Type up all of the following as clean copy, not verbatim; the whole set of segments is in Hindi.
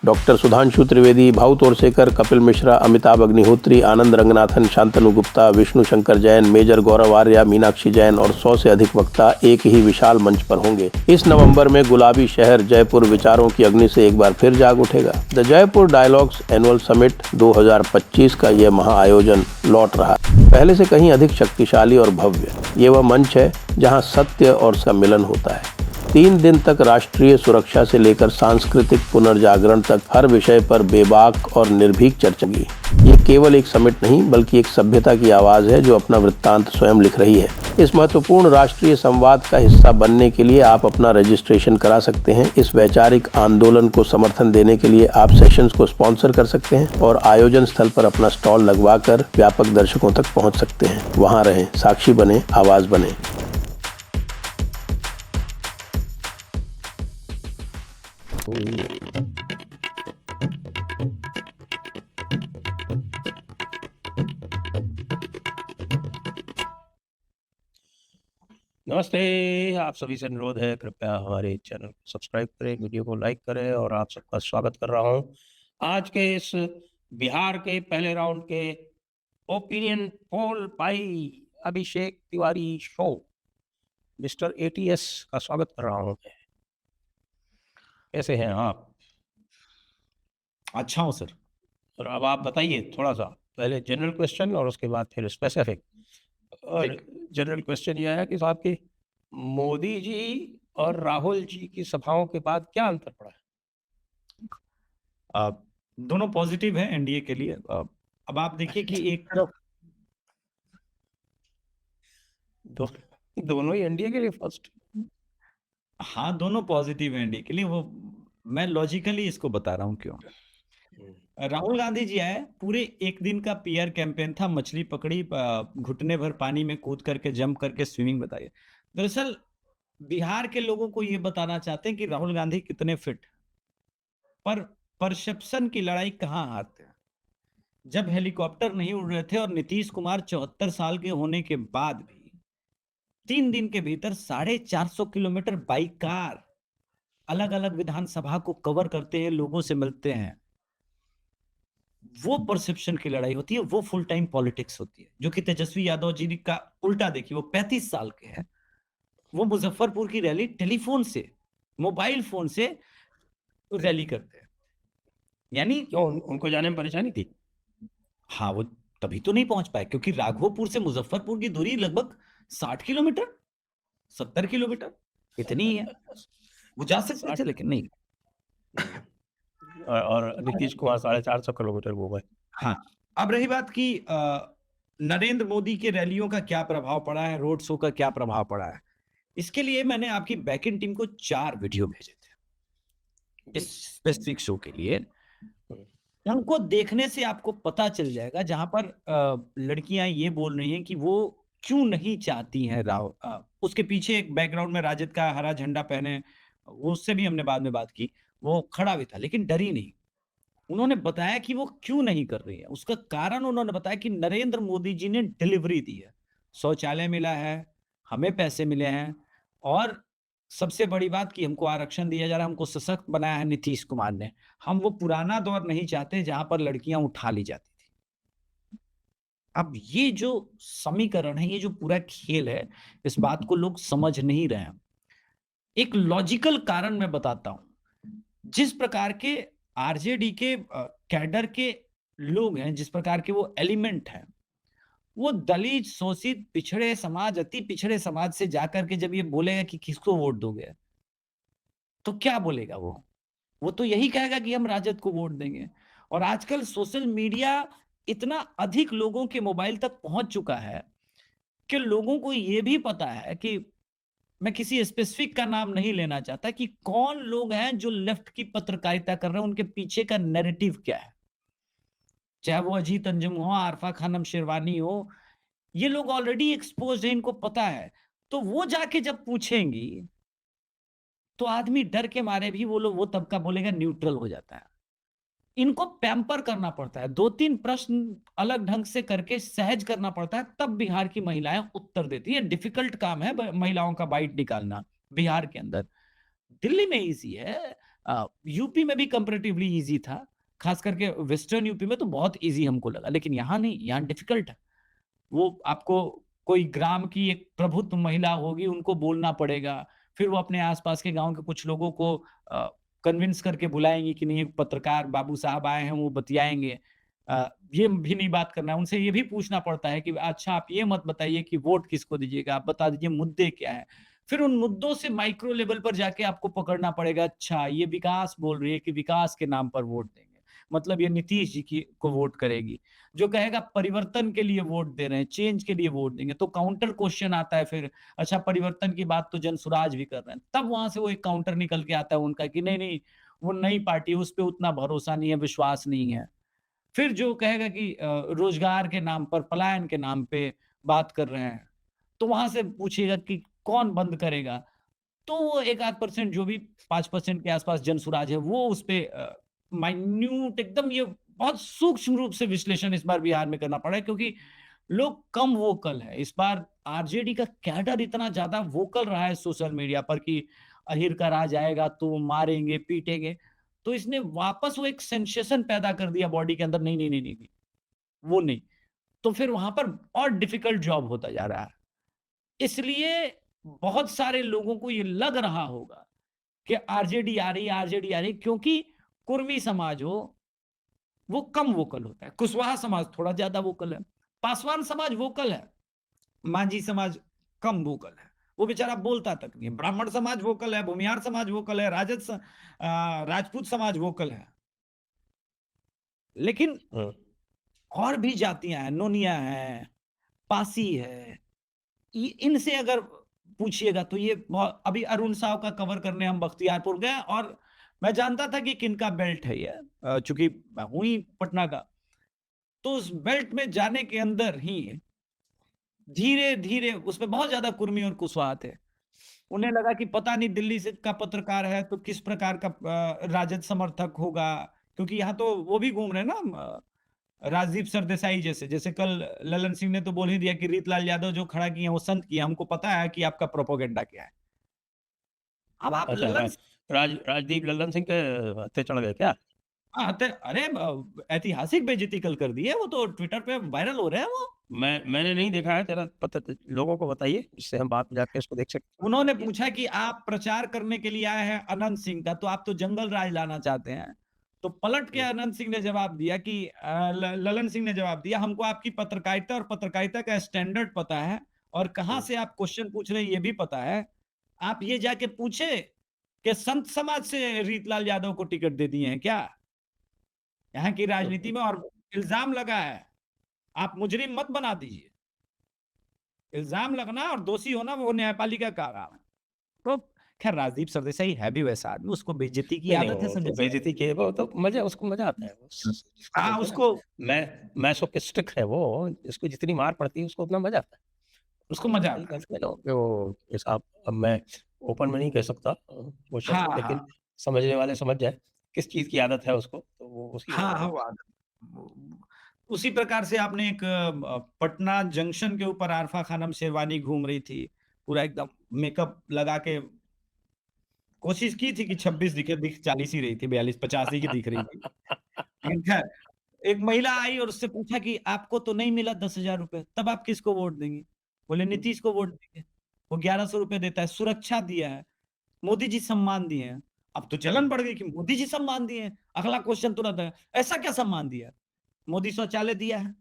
डॉक्टर सुधांशु त्रिवेदी, भाऊ तोरसेकर, कपिल मिश्रा, अमिताभ अग्निहोत्री, आनंद रंगनाथन, शांतनु गुप्ता, विष्णु शंकर जैन, मेजर गौरव आर्या, मीनाक्षी जैन और 100 से अधिक वक्ता एक ही विशाल मंच पर होंगे। इस नवंबर में गुलाबी शहर जयपुर विचारों की अग्नि से एक बार फिर जाग उठेगा। The Jaipur dialogues annual summit 2025 का यह महाआयोजन लौट रहा है, पहले से कहीं अधिक शक्तिशाली और भव्य। ये वह मंच है जहां सत्य और उसका मिलन होता है। 3 दिन तक राष्ट्रीय सुरक्षा से लेकर सांस्कृतिक पुनर्जागरण तक हर विषय पर बेबाक और निर्भीक चर्चा की। ये केवल एक समिट नहीं बल्कि एक सभ्यता की आवाज है जो अपना वृत्तांत स्वयं लिख रही है। इस महत्वपूर्ण राष्ट्रीय संवाद का हिस्सा बनने के लिए आप अपना रजिस्ट्रेशन करा सकते हैं। इस वैचारिक आंदोलन को समर्थन देने के लिए आप सेशंस को स्पॉन्सर कर सकते हैं और आयोजन स्थल पर अपना स्टॉल लगवाकर व्यापक दर्शकों तक पहुंच सकते हैं। वहां रहें, साक्षी बने, आवाज बने। नमस्ते, आप सभी से अनुरोध है कृपया हमारे चैनल को सब्सक्राइब करें, वीडियो को लाइक करें और आप सबका स्वागत कर रहा हूं आज के इस बिहार के पहले राउंड के opinion poll by Abhishek Tiwari show mister ATS का स्वागत कर रहा हूं। कैसे हैं आप? अच्छा हूँ सर। और अब आप बताइए थोड़ा सा, पहले जनरल क्वेश्चन और उसके बाद फिर स्पेसिफिक। और जनरल क्वेश्चन यह है कि साहब की मोदी जी और राहुल जी की सभाओं के बाद क्या अंतर पड़ा है? दोनों पॉजिटिव हैं एनडीए के लिए। अब आप देखिए कि एक दोनों ही एनडीए के लिए फर्स्ट। हाँ, दोनों पॉजिटिव हैं एनडीए के लिए। वो मैं लॉजिकली इसको बता रहा हूँ क्यों। राहुल गांधी जी आए, पूरे एक दिन का पीआर कैंपेन था, मछली पकड़ी, घुटने भर पानी में कूद करके जंप करके स्विमिंग बताइए। दरअसल बिहार के लोगों को ये बताना चाहते हैं कि राहुल गांधी कितने फिट, पर परसेप्शन की लड़ाई कहाँ हारते हैं। जब हेलीकॉप्टर नहीं उड़ रहे थे और नीतीश कुमार 74 साल के होने के बाद भी 3 दिन के भीतर 450 किलोमीटर बाई कार अलग अलग विधानसभा को कवर करते हैं, लोगों से मिलते हैं, वो परसेप्शन की लड़ाई होती है, वो फुल टाइम पॉलिटिक्स होती है। जो कि तेजस्वी यादव जी का उल्टा देखिए, वो 35 साल के हैं, वो मुजफ्फरपुर की रैली टेलीफोन से, मोबाइल फोन से रैली करते हैं। यानी क्यों उनको जाने में परेशानी थी? हाँ, वो तभी तो नहीं पहुंच पाए क्योंकि राघोपुर से मुजफ्फरपुर की दूरी लगभग 60 किलोमीटर 70 किलोमीटर इतनी ही है। वो जा सकते थे लेकिन नहीं। और नीतीश कुमार 450 किलोमीटर वो गए। हाँ, अब रही बात की नरेंद्र मोदी के रैलियों का क्या प्रभाव पड़ा है, रोड शो का क्या प्रभाव पड़ा है। इसके लिए मैंने आपकी बैकएंड टीम को 4 वीडियो भेजे थे इस स्पेसिफिक शो के लिए। उनको देखने से आपको पता चल जाएगा, जहां पर लड़कियां ये बोल रही हैं कि वो क्यों नहीं चाहती हैं उसके पीछे एक बैकग्राउंड में राजद का हरा झंडा पहने, उससे भी हमने बाद में बात की, वो खड़ा भी था लेकिन डरी नहीं। उन्होंने बताया कि वो क्यों नहीं कर रही है। उसका कारण उन्होंने बताया कि नरेंद्र मोदी जी ने डिलीवरी दी है, शौचालय मिला है, हमें पैसे मिले हैं, और सबसे बड़ी बात कि हमको आरक्षण दिया जा रहा है, हमको सशक्त बनाया है नीतीश कुमार ने। हम वो पुराना दौर नहीं चाहते जहां पर लड़कियां उठा ली जाती थी। अब ये जो समीकरण है, ये जो पूरा खेल है, इस बात को लोग समझ नहीं रहे हैं। एक लॉजिकल कारण मैं बताता हूं। जिस प्रकार के आरजेडी के कैडर के लोग हैं, जिस प्रकार के वो एलिमेंट हैं, वो दलित, शोषित, पिछड़े समाज, अति पिछड़े समाज से जाकर के जब ये बोलेगा कि किसको वोट दोगे, तो क्या बोलेगा वो तो यही कहेगा कि हम राजद को वोट देंगे। और आजकल सोशल मीडिया इतना अधिक लोगों के मोबाइल तक पहुंच चुका है कि लोगों को ये भी पता है कि, मैं किसी स्पेसिफिक का नाम नहीं लेना चाहता, कि कौन लोग हैं जो लेफ्ट की पत्रकारिता कर रहे हैं, उनके पीछे का नैरेटिव क्या है। चाहे वो अजीत अंजुम हो, आरफा खानम शेरवानी हो, ये लोग ऑलरेडी एक्सपोज है, इनको पता है। तो वो जाके जब पूछेंगी तो आदमी डर के मारे भी वो तबका बोलेगा न्यूट्रल हो जाता है। इनको पैम्पर करना पड़ता है, 2-3 प्रश्न अलग ढंग से करके सहज करना पड़ता है, तब बिहार की महिलाएं उत्तर देती है। डिफिकल्ट काम है महिलाओं का बाइट निकालना बिहार के अंदर। दिल्ली में इजी है, यूपी में भी कंपैरेटिवली इजी था, खास करके वेस्टर्न यूपी में तो बहुत इजी हमको लगा, लेकिन यहाँ नहीं, यहाँ डिफिकल्ट है। वो आपको कोई ग्राम की एक प्रबुद्ध महिला होगी, उनको बोलना पड़ेगा, फिर वो अपने आसपास के गांव के कुछ लोगों को कन्विंस करके बुलाएंगे कि नहीं, एक पत्रकार बाबू साहब आए हैं, वो बतियाएंगे। ये भी नहीं बात करना है, उनसे ये भी पूछना पड़ता है कि अच्छा आप ये मत बताइए कि वोट किसको दीजिएगा, आप बता दीजिए मुद्दे क्या है। फिर उन मुद्दों से माइक्रो लेवल पर जाके आपको पकड़ना पड़ेगा, अच्छा ये विकास बोल रही है कि विकास के नाम पर वोट देंगे, मतलब ये नीतीश जी की को वोट करेगी। जो कहेगा परिवर्तन के लिए वोट दे रहे हैं, चेंज के लिए वोट देंगे, तो काउंटर क्वेश्चन आता है फिर, अच्छा परिवर्तन की बात तो जनसुराज भी कर रहे हैं, तब वहां से वो एक काउंटर निकल के आता है उनका कि नहीं नहीं, वो नई पार्टी है, उस पर उतना भरोसा नहीं है, विश्वास नहीं है। फिर जो कहेगा कि रोजगार के नाम पर, पलायन के नाम पे बात कर रहे हैं, तो वहां से पूछिएगा कि कौन बंद करेगा, तो वो 1-8% जो भी 5% के आसपास जनसुराज है, वो उस पे माइन्यूट एकदम, ये बहुत सूक्ष्म रूप से विश्लेषण इस बार बिहार में करना पड़ा है, क्योंकि लोग कम वोकल है इस बार। आरजेडी का कैडर इतना ज्यादा वोकल रहा है सोशल मीडिया पर कि अहिर का राज आएगा तो मारेंगे पीटेंगे, तो इसने वापस वो एक सेंसेशन पैदा कर दिया बॉडी के अंदर, नहीं नहीं नहीं नहीं, नहीं वो नहीं, तो फिर वहां पर और डिफिकल्ट जॉब होता जा रहा है। इसलिए बहुत सारे लोगों को ये लग रहा होगा कि आरजेडी आ रही है, आरजेडी आ रही है, क्योंकि कुर्मी समाज हो वो कम वोकल होता है, कुशवाहा समाज थोड़ा ज्यादा वोकल है, पासवान समाज वोकल है, मांझी समाज कम वोकल है, वो बेचारा बोलता तक नहीं है, ब्राह्मण समाज वोकल है, भूमिहार समाज वोकल है, राजपूत समाज वोकल है। लेकिन और भी जातियां हैं, नोनिया है, पासी है, इनसे अगर पूछिएगा तो ये अभी अरुण साव का कवर करने हम बख्तियारपुर गए, और मैं जानता था कि किनका बेल्ट है ये, चूंकि मैं हूं ही पटना का, तो उस बेल्ट में जाने के अंदर ही धीरे धीरे उसमें बहुत ज्यादा कुर्मी और कुशवाहा थे। उन्हें लगा कि पता नहीं दिल्ली से का पत्रकार है तो किस प्रकार का राजद समर्थक होगा, क्योंकि यहाँ तो वो भी घूम रहे हैं ना, राजदीप सरदेसाई जैसे, जैसे कल ललन सिंह ने तो बोल ही दिया कि रीतलाल यादव जो खड़ा किए हैं वो संत किए, हमको पता है कि आपका प्रोपोगेंडा क्या है। अब आप अच्छा, ललन राजदीप लल्लन सिंह के हत्थे चढ़ गए क्या? अरे ऐतिहासिक बेइज्जती कल कर दी है, वो तो ट्विटर पे वायरल हो रहे हैं वो। मैंने नहीं देखा है, तेरा पता लोगों को बताइए, जिससे हम बात में जाके इसको देख सकते उन्होंने पूछा कि आप प्रचार करने के लिए आए हैं अनंत सिंह का, तो आप तो जंगल राज लाना चाहते हैं, तो पलट के अनंत सिंह ने जवाब दिया कि ललन सिंह ने जवाब दिया, हमको आपकी पत्रकारिता और पत्रकारिता का स्टैंडर्ड पता है, और कहां से आप क्वेश्चन पूछ रहे हैं ये भी पता है। आप ये जाके पूछे कि संत समाज से रीतलाल यादव को टिकट दे दिए हैं क्या, यहाँ की राजनीति में, और इल्जाम लगा है, आप मुजरिम मत बना दीजिए, इल्जाम लगना और दोषी होना वो न्यायपालिका का काम है। तो खैर राजदीप सरदेसाई है भी वैसा आदमी, उसको बेइज्जती की आदत है, संजय बेइज्जती की वो तो मजा, उसको मजा आता है हाँ उसको मैं सोफिस्टिक है वो, इसको जितनी मार पड़ती है उसको उतना मजा आता है, उसको मजा आता है। वो साहब, अब मैं ओपन में नहीं कह सकता वो शब्द, हाँ, लेकिन हाँ। समझने वाले समझ जाए किस चीज की आदत है उसको, तो वो उसकी हाँ, हाँ, वो आदत। उसी प्रकार से आपने एक पटना जंक्शन के ऊपर आरफा खानम शेरवानी घूम रही थी, पूरा एकदम मेकअप लगा के, कोशिश की थी कि 26 दिख 40 ही रही थी, 42-50 ही की दिख रही थी। लेकिन खैर एक महिला आई और उससे पूछा कि आपको तो नहीं मिला 10,000 रुपए, तब आप किसको वोट देंगे? बोले नीतीश को वोट देंगे, वो 1100 रुपए देता है, सुरक्षा दिया है, मोदी जी सम्मान दिए हैं। अब तो जलन बढ़ गई कि मोदी जी सम्मान दिए हैं, अगला क्वेश्चन तुरंत है, ऐसा क्या सम्मान दिया? मोदी शौचालय दिया है।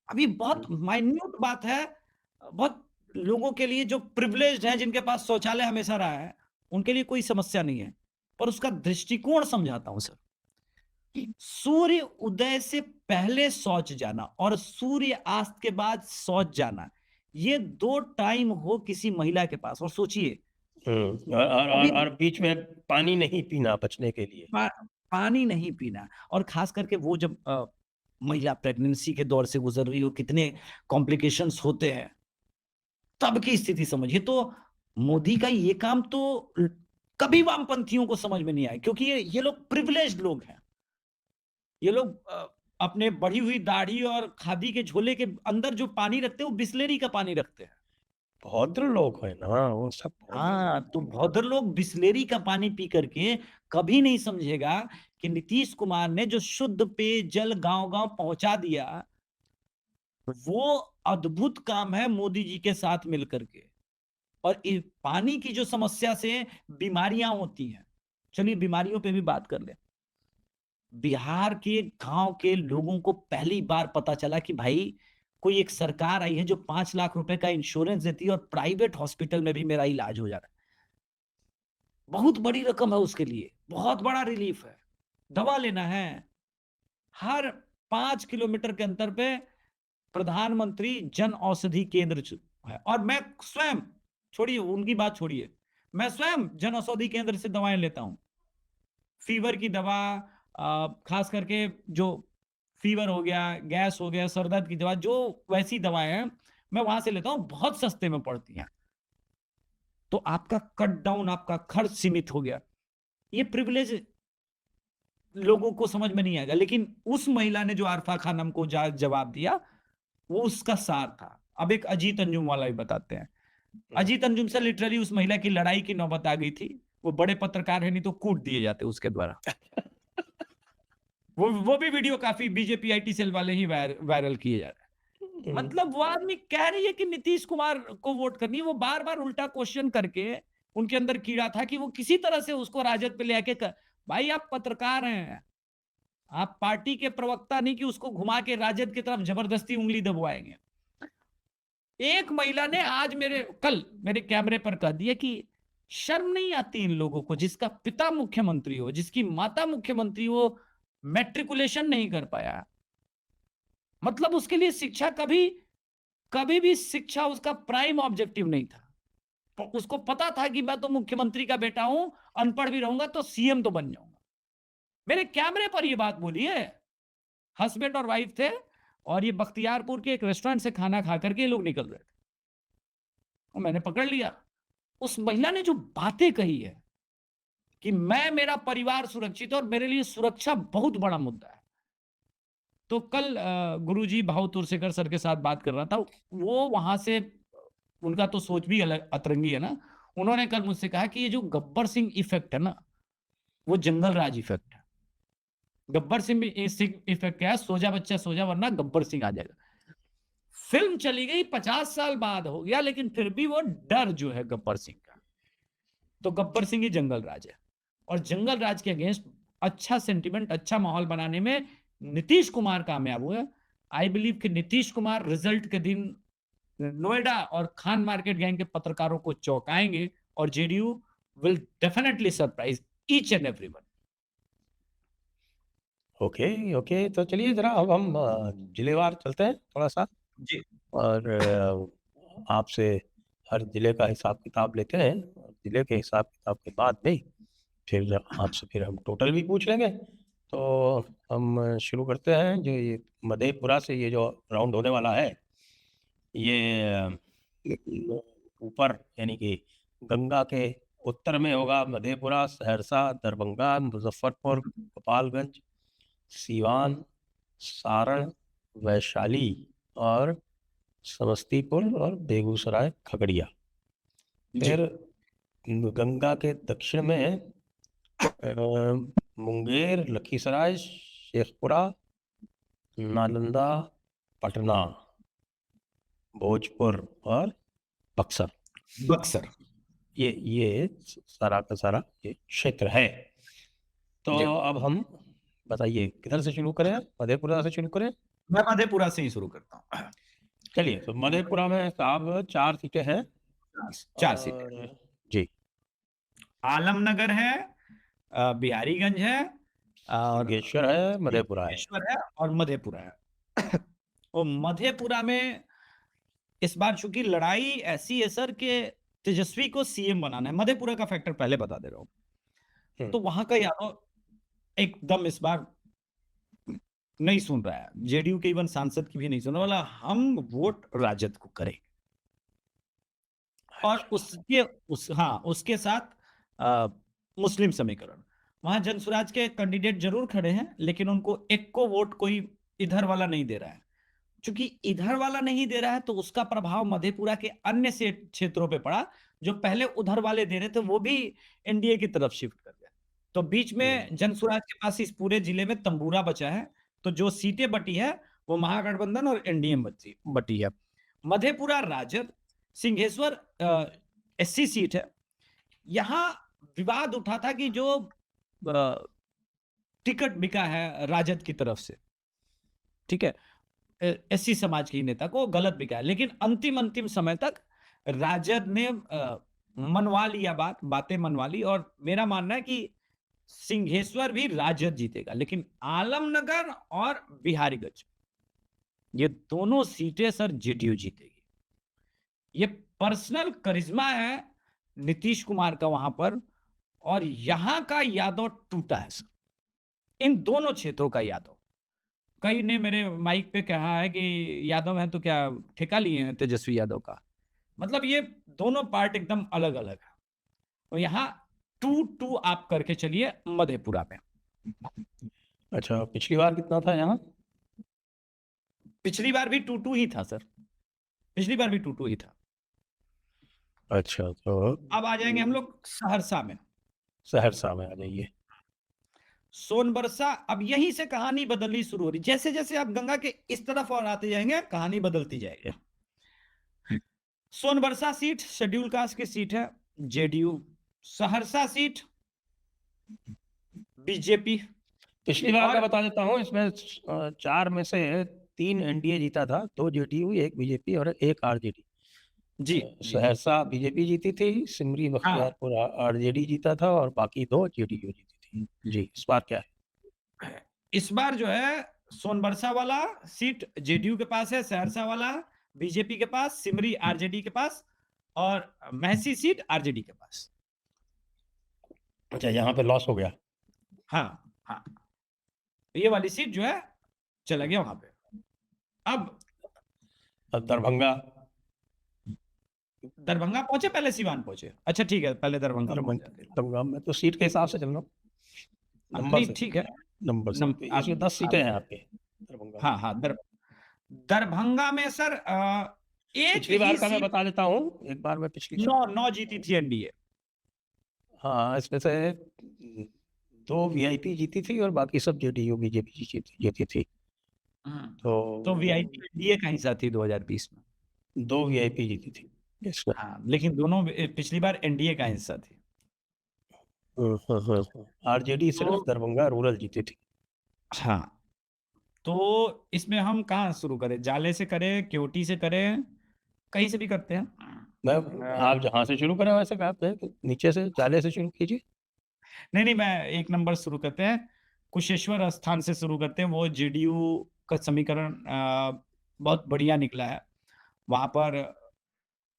अब ये बहुत माइन्यूट बात है, बहुत लोगों के लिए जो प्रिविलेज्ड हैं, जिनके पास शौचालय हमेशा रहा है, उनके लिए कोई समस्या नहीं है, पर उसका दृष्टिकोण समझाता हूं सर। सूर्य उदय से पहले शौच जाना और सूर्य अस्त के बाद शौच जाना, ये 2 टाइम हो किसी महिला के पास, और सोचिए और बीच में पानी नहीं पीना बचने के लिए, पानी नहीं पीना, और खास करके वो जब महिला प्रेगनेंसी के दौर से गुजर रही हो, कितने कॉम्प्लिकेशंस होते हैं, तब की स्थिति समझिए। तो मोदी का ये काम तो कभी वामपंथियों को समझ में नहीं आया, क्योंकि ये लोग प्रिविलेज्ड लोग हैं, ये लोग अपने बढ़ी हुई दाढ़ी और खादी के झोले के अंदर जो पानी रखते हैं वो बिस्लेरी का पानी रखते हैं। भद्र लोग है ना वो सब हाँ, तो भद्र लोग बिस्लेरी का पानी पी करके कभी नहीं समझेगा कि नीतीश कुमार ने जो शुद्ध पेयजल गांव-गांव पहुंचा दिया, वो अद्भुत काम है मोदी जी के साथ मिलकर के। और पानी की जो समस्या से बीमारियां होती हैं, चलिए बीमारियों पे भी बात कर ले। बिहार के गांव के लोगों को पहली बार पता चला कि भाई कोई एक सरकार आई है जो 5 लाख रुपए का इंश्योरेंस देती है और प्राइवेट हॉस्पिटल में भी मेरा इलाज हो जा रहा है। बहुत बड़ी रकम है उसके लिए, बहुत बड़ा रिलीफ है। दवा लेना है, हर 5 किलोमीटर के अंतर पे प्रधानमंत्री जन औषधि केंद्र है। और मैं स्वयं, छोड़िए उनकी बात छोड़िए, मैं स्वयं जन औषधि केंद्र से दवाएं लेता हूं। फीवर की दवा, खास करके जो फीवर हो गया, गैस हो गया, सर दर्द की दवा, जो वैसी दवाएं हैं मैं वहां से लेता हूं, बहुत सस्ते में पड़ती हैं। तो आपका कट डाउन, आपका खर्च सीमित हो गया। ये प्रिविलेज लोगों को समझ में नहीं आएगा, लेकिन उस महिला ने जो आरफा खानम को जवाब दिया, वो उसका सार था। अब एक अजीत अंजुम वाला ही बताते हैं। अजीत अंजुम से लिटरली उस महिला की लड़ाई की नौबत आ गई थी। वो बड़े पत्रकार है, नहीं तो कूट दिए जाते उसके द्वारा। वो भी वीडियो काफी बीजेपी आईटी सेल वाले ही वायरल किए जा रहे हैं। मतलब वो आदमी कह रही है कि नीतीश कुमार को वोट करनी है, वो बार बार उल्टा क्वेश्चन करके, उनके अंदर कीड़ा था कि वो किसी तरह से उसको राजद पे ले आके भाई आप पत्रकार हैं, आप पार्टी के प्रवक्ता नहीं कि उसको घुमा के राजद की तरफ जबरदस्ती उंगली दबवाएंगे। एक महिला ने आज कल मेरे कैमरे पर कह दिया कि शर्म नहीं आती इन लोगों को, जिसका पिता मुख्यमंत्री हो, जिसकी माता मुख्यमंत्री हो, मैट्रिकुलेशन नहीं कर पाया। मतलब उसके लिए शिक्षा कभी भी शिक्षा उसका प्राइम ऑब्जेक्टिव नहीं था। उसको पता था कि मैं तो मुख्यमंत्री का बेटा हूं, अनपढ़ भी रहूंगा तो सीएम तो बन जाऊंगा। मेरे कैमरे पर ये बात बोली है। हस्बैंड और वाइफ थे और ये बख्तियारपुर के एक रेस्टोरेंट से खाना खा करके ये लोग निकल रहे थे और मैंने पकड़ लिया। उस महिला ने जो बातें कही है कि मेरा परिवार सुरक्षित है और मेरे लिए सुरक्षा बहुत बड़ा मुद्दा है। तो कल गुरुजी भाव तुरसेकर सर के साथ बात कर रहा था, वो वहां से, उनका तो सोच भी अलग अतरंगी है ना। उन्होंने कल मुझसे कहा कि ये जो गब्बर सिंह इफेक्ट है ना, वो जंगल राज इफेक्ट है। गब्बर सिंह इफेक्ट क्या है, सोजा बच्चा सोजा, वरना गब्बर सिंह आ जाएगा। फिल्म चली गई 50 साल बाद हो गया, लेकिन फिर भी वो डर जो है गब्बर सिंह का, तो गब्बर सिंह ही जंगल राज है। और जंगल राज के अगेंस्ट अच्छा सेंटिमेंट, अच्छा माहौल बनाने में नीतीश कुमार कामयाब हुए। आई बिलीव कि नीतीश कुमार रिजल्ट के दिन नोएडा और खान मार्केट गैंग के पत्रकारों को चौंकाएंगे और JDU will definitely surprise each and everyone. Okay okay, तो चलिए जरा अब हम जिलेवार चलते हैं थोड़ा सा, जी। और आपसे हर जिले का हिसाब किताब लेते हैं। और जिले के हिसाब किताब के बाद में फिर आपसे फिर हम टोटल भी पूछ लेंगे। तो हम शुरू करते हैं। जो ये मधेपुरा से ये जो राउंड होने वाला है, ये ऊपर यानी कि गंगा के उत्तर में होगा। मधेपुरा, सहरसा, दरभंगा, मुजफ्फरपुर, गोपालगंज, सीवान, सारण, वैशाली और समस्तीपुर और बेगूसराय, खगड़िया। फिर गंगा के दक्षिण में मुंगेर, लखीसराय, शेखपुरा, नालंदा, पटना, भोजपुर और बक्सर। ये सारा का सारा ये क्षेत्र है। तो अब हम बताइए किधर से शुरू करें? मधेपुरा से शुरू करें? मैं मधेपुरा से ही शुरू करता हूँ। चलिए, तो मधेपुरा में साहब 4 सीटें हैं। 4 सीटें जी। आलमनगर है, बिहारीगंज है, और बागेश्वर है, मधेपुरा है। बागेश्वर है और मधेपुरा है। और मधेपुरा में इस बार चूंकि लड़ाई ऐसी है सर कि तेजस्वी को सीएम बनाना है। मधेपुरा का फैक्टर पहले बता दे रहा हूँ। तो वहां का यादव एकदम इस बार नहीं सुन रहा है, जेडीयू के इवन सांसद की भी नहीं सुन रहा, वाला हम वोट राजद को करें। और उसके साथ मुस्लिम समीकरण, वहां जनसुराज के कैंडिडेट जरूर खड़े हैं, लेकिन उनको एक को वोट कोई इधर वाला नहीं दे रहा है। चूंकि इधर वाला नहीं दे रहा है तो उसका प्रभाव मधेपुरा के अन्य से क्षेत्रों पे पड़ा, जो पहले उधर वाले दे रहे थे वो भी एनडीए की तरफ शिफ्ट कर गए। तो बीच में जनसुराज के पास इस पूरे जिले में तंबूरा बचा है, तो जो सीटें बटी है वो महागठबंधन और एनडीए बटी है। मधेपुरा राजद, सिंहेश्वर एससी सीट है। यहां विवाद उठा था कि जो टिकट बिका है राजद की तरफ से, ठीक है, एससी समाज के नेता को गलत बिका है, लेकिन अंतिम समय तक राजद ने मनवा लिया, बातें मनवा ली, और मेरा मानना है कि सिंहेश्वर भी राजद जीतेगा, लेकिन आलमनगर और बिहारीगंज ये दोनों सीटें सर जेडीयू जीतेगी। ये पर्सनल करिश्मा है नीतीश कुमार का वहां पर, और यहां का यादव टूटा है सर, इन दोनों क्षेत्रों का यादव। कई ने मेरे माइक पे कहा है कि यादव हैं तो क्या ठेका लिए हैं तेजस्वी यादव का, मतलब ये दोनों पार्ट एकदम अलग अलग है। तो यहाँ 2-2 आप करके चलिए मधेपुरा में। अच्छा, पिछली बार कितना था यहाँ? पिछली बार भी 2-2 ही था सर, पिछली बार भी 2-2 ही था। अच्छा, तो अब आ जाएंगे हम लोग सहरसा में। सहरसा में आ जाइए। सोनबरसा, अब यहीं से कहानी बदलनी शुरू हो रही, जैसे जैसे आप गंगा के इस तरफ और आते जाएंगे कहानी बदलती जाएगी। सोनबरसा सीट शेड्यूल कास्ट की सीट है, जेडीयू। Saharsa seat BJP. पिछली बार का बता देता हूँ, इसमें 4 में से 3 एनडीए जीता था, 2 जेडीयू, 1 बीजेपी और 1 आरजेडी। जी, सहरसा बीजेपी जीती थी, सिमरी बख्तियारपुर आरजेडी जीता था, और बाकी 2 जेडीयू जीती थी। जी, इस बार क्या है? इस बार जो है सोनबरसा वाला सीट जेडीयू के पास है, सहरसा वाला बीजेपी के पास, सिमरी आरजेडी के पास, और महसी सीट आरजेडी के पास। अच्छा, यहाँ पे लॉस हो गया। हाँ हाँ, ये वाली सीट जो है चला गया वहां पे। अब दरभंगा पहुंचे, पहले सिवान पहुंचे? अच्छा ठीक है, पहले दरभंगा में तो सीट के हिसाब से चल रहा हूँ, ठीक है, नंबर से इसमें 10 सीटें हैं आपके दरभंगा। हाँ हाँ, दरभंगा में सर एक पिछली बार का मैं बता देता हूँ, एक बार मैं पिछली 9 जीती थी एनडीए। हाँ, इसमें से 2 वीआईपी जीती थी और बाकी सब जेडीयू बीजेपी जीती थी। तो वीआईपी एनडीए का हिस्सा थी 2020 में, 2 वीआईपी जीती थी। हाँ, लेकिन दोनों पिछली बार एनडीए का हिस्सा थी। आरजेडी सिर्फ दरभंगा रूरल जीती थी। हाँ, तो इसमें हम कहाँ शुरू करें? जाले से करें, केवटी से करें, कहीं से भी करते हैं? आप जहाँ से शुरू करें वैसे कहते हैं, नीचे से जाले से शुरू कीजिए। नहीं, मैं 1 नंबर शुरू करते हैं, कुशेश्वर स्थान से शुरू करते हैं। वो जेडीयू का समीकरण बहुत बढ़िया निकला है वहां पर।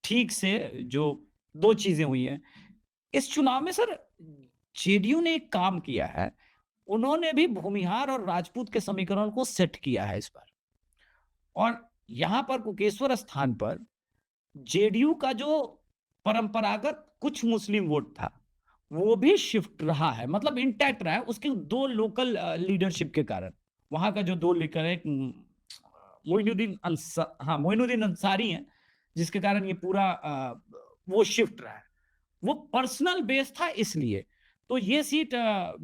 ठीक से जो 2 चीजें हुई हैं इस चुनाव में सर, जेडीयू ने एक काम किया है, उन्होंने भी भूमिहार और राजपूत के समीकरण को सेट किया है इस बार। और यहां पर कुकेश्वर स्थान पर जेडीयू का जो परंपरागत कुछ मुस्लिम वोट था वो भी शिफ्ट रहा है, मतलब इंटैक्ट रहा है, उसके 2 लोकल लीडरशिप के कारण। वहां का जो 2 लीडर है, मोइनुद्दीन अंसारी हैं, जिसके कारण ये पूरा वो शिफ्ट रहा है। वो पर्सनल बेस था इसलिए। तो ये सीट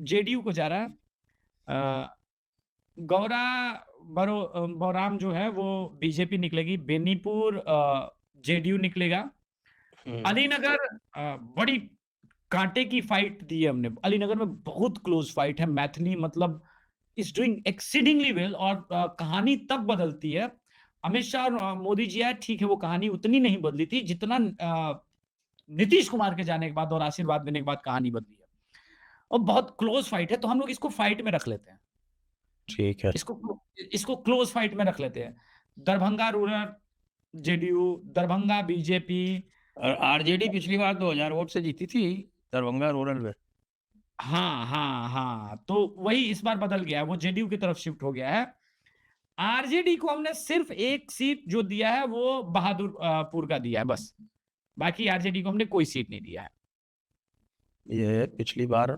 जेडीयू को जा रहा है। गौरा बौराम जो है वो बीजेपी निकलेगी, बेनीपुर जेडीयू निकलेगा। अलीनगर बड़ी कांटे की फाइट दी है हमने, अलीनगर में बहुत क्लोज फाइट है। मैथिली मतलब इज डूइंग एक्सीडिंगली वेल, और कहानी तब बदलती है, अमित शाह और मोदी जी आए, ठीक है, वो कहानी उतनी नहीं बदली थी जितना नीतीश कुमार के जाने के बाद और आशीर्वाद देने के बाद कहानी बदली है। और बहुत क्लोज फाइट है, तो हम लोग इसको फाइट में रख लेते हैं। ठीक है, इसको क्लोज फाइट में रख लेते हैं। Darbhanga rural JDU, Darbhanga BJP. और आरजेडी पिछली बार 2000 वोट से जीती थी दरभंगा रूरल में। हाँ हाँ हाँ, तो वही इस बार बदल गया है, वो जेडीयू की तरफ शिफ्ट हो गया है। आरजेडी को हमने सिर्फ 1 सीट जो दिया है वो बहादुरपुर का दिया है बस, बाकी आरजेडी को हमने कोई सीट नहीं दिया है। ये पिछली बार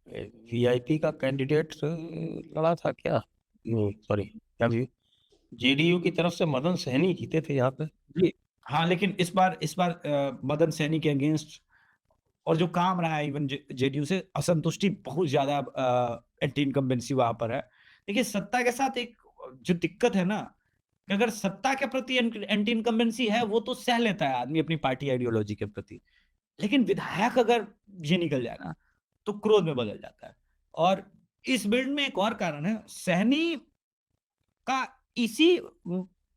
वीआईपी का कैंडिडेट लड़ा था क्या? सॉरी, क्या भी जेडीयू की तरफ से मदन सहनी जीते थे यहाँ पे। जी, हाँ, लेकिन इस बार मदन सैनी के अगेंस्ट और जो काम रहा है इवन जेडीयू से असंतुष्टि बहुत ज्यादा एंटी इनकम्बेंसी वहां पर है। देखिए सत्ता के साथ एक जो दिक्कत है ना कि अगर सत्ता के प्रति एंटी इनकम्बेंसी है वो तो सह लेता है आदमी अपनी पार्टी आइडियोलॉजी के प्रति, लेकिन विधायक अगर ये निकल जाए ना तो क्रोध में बदल जाता है। और इस बिल्ड में एक और कारण है, सहनी का इसी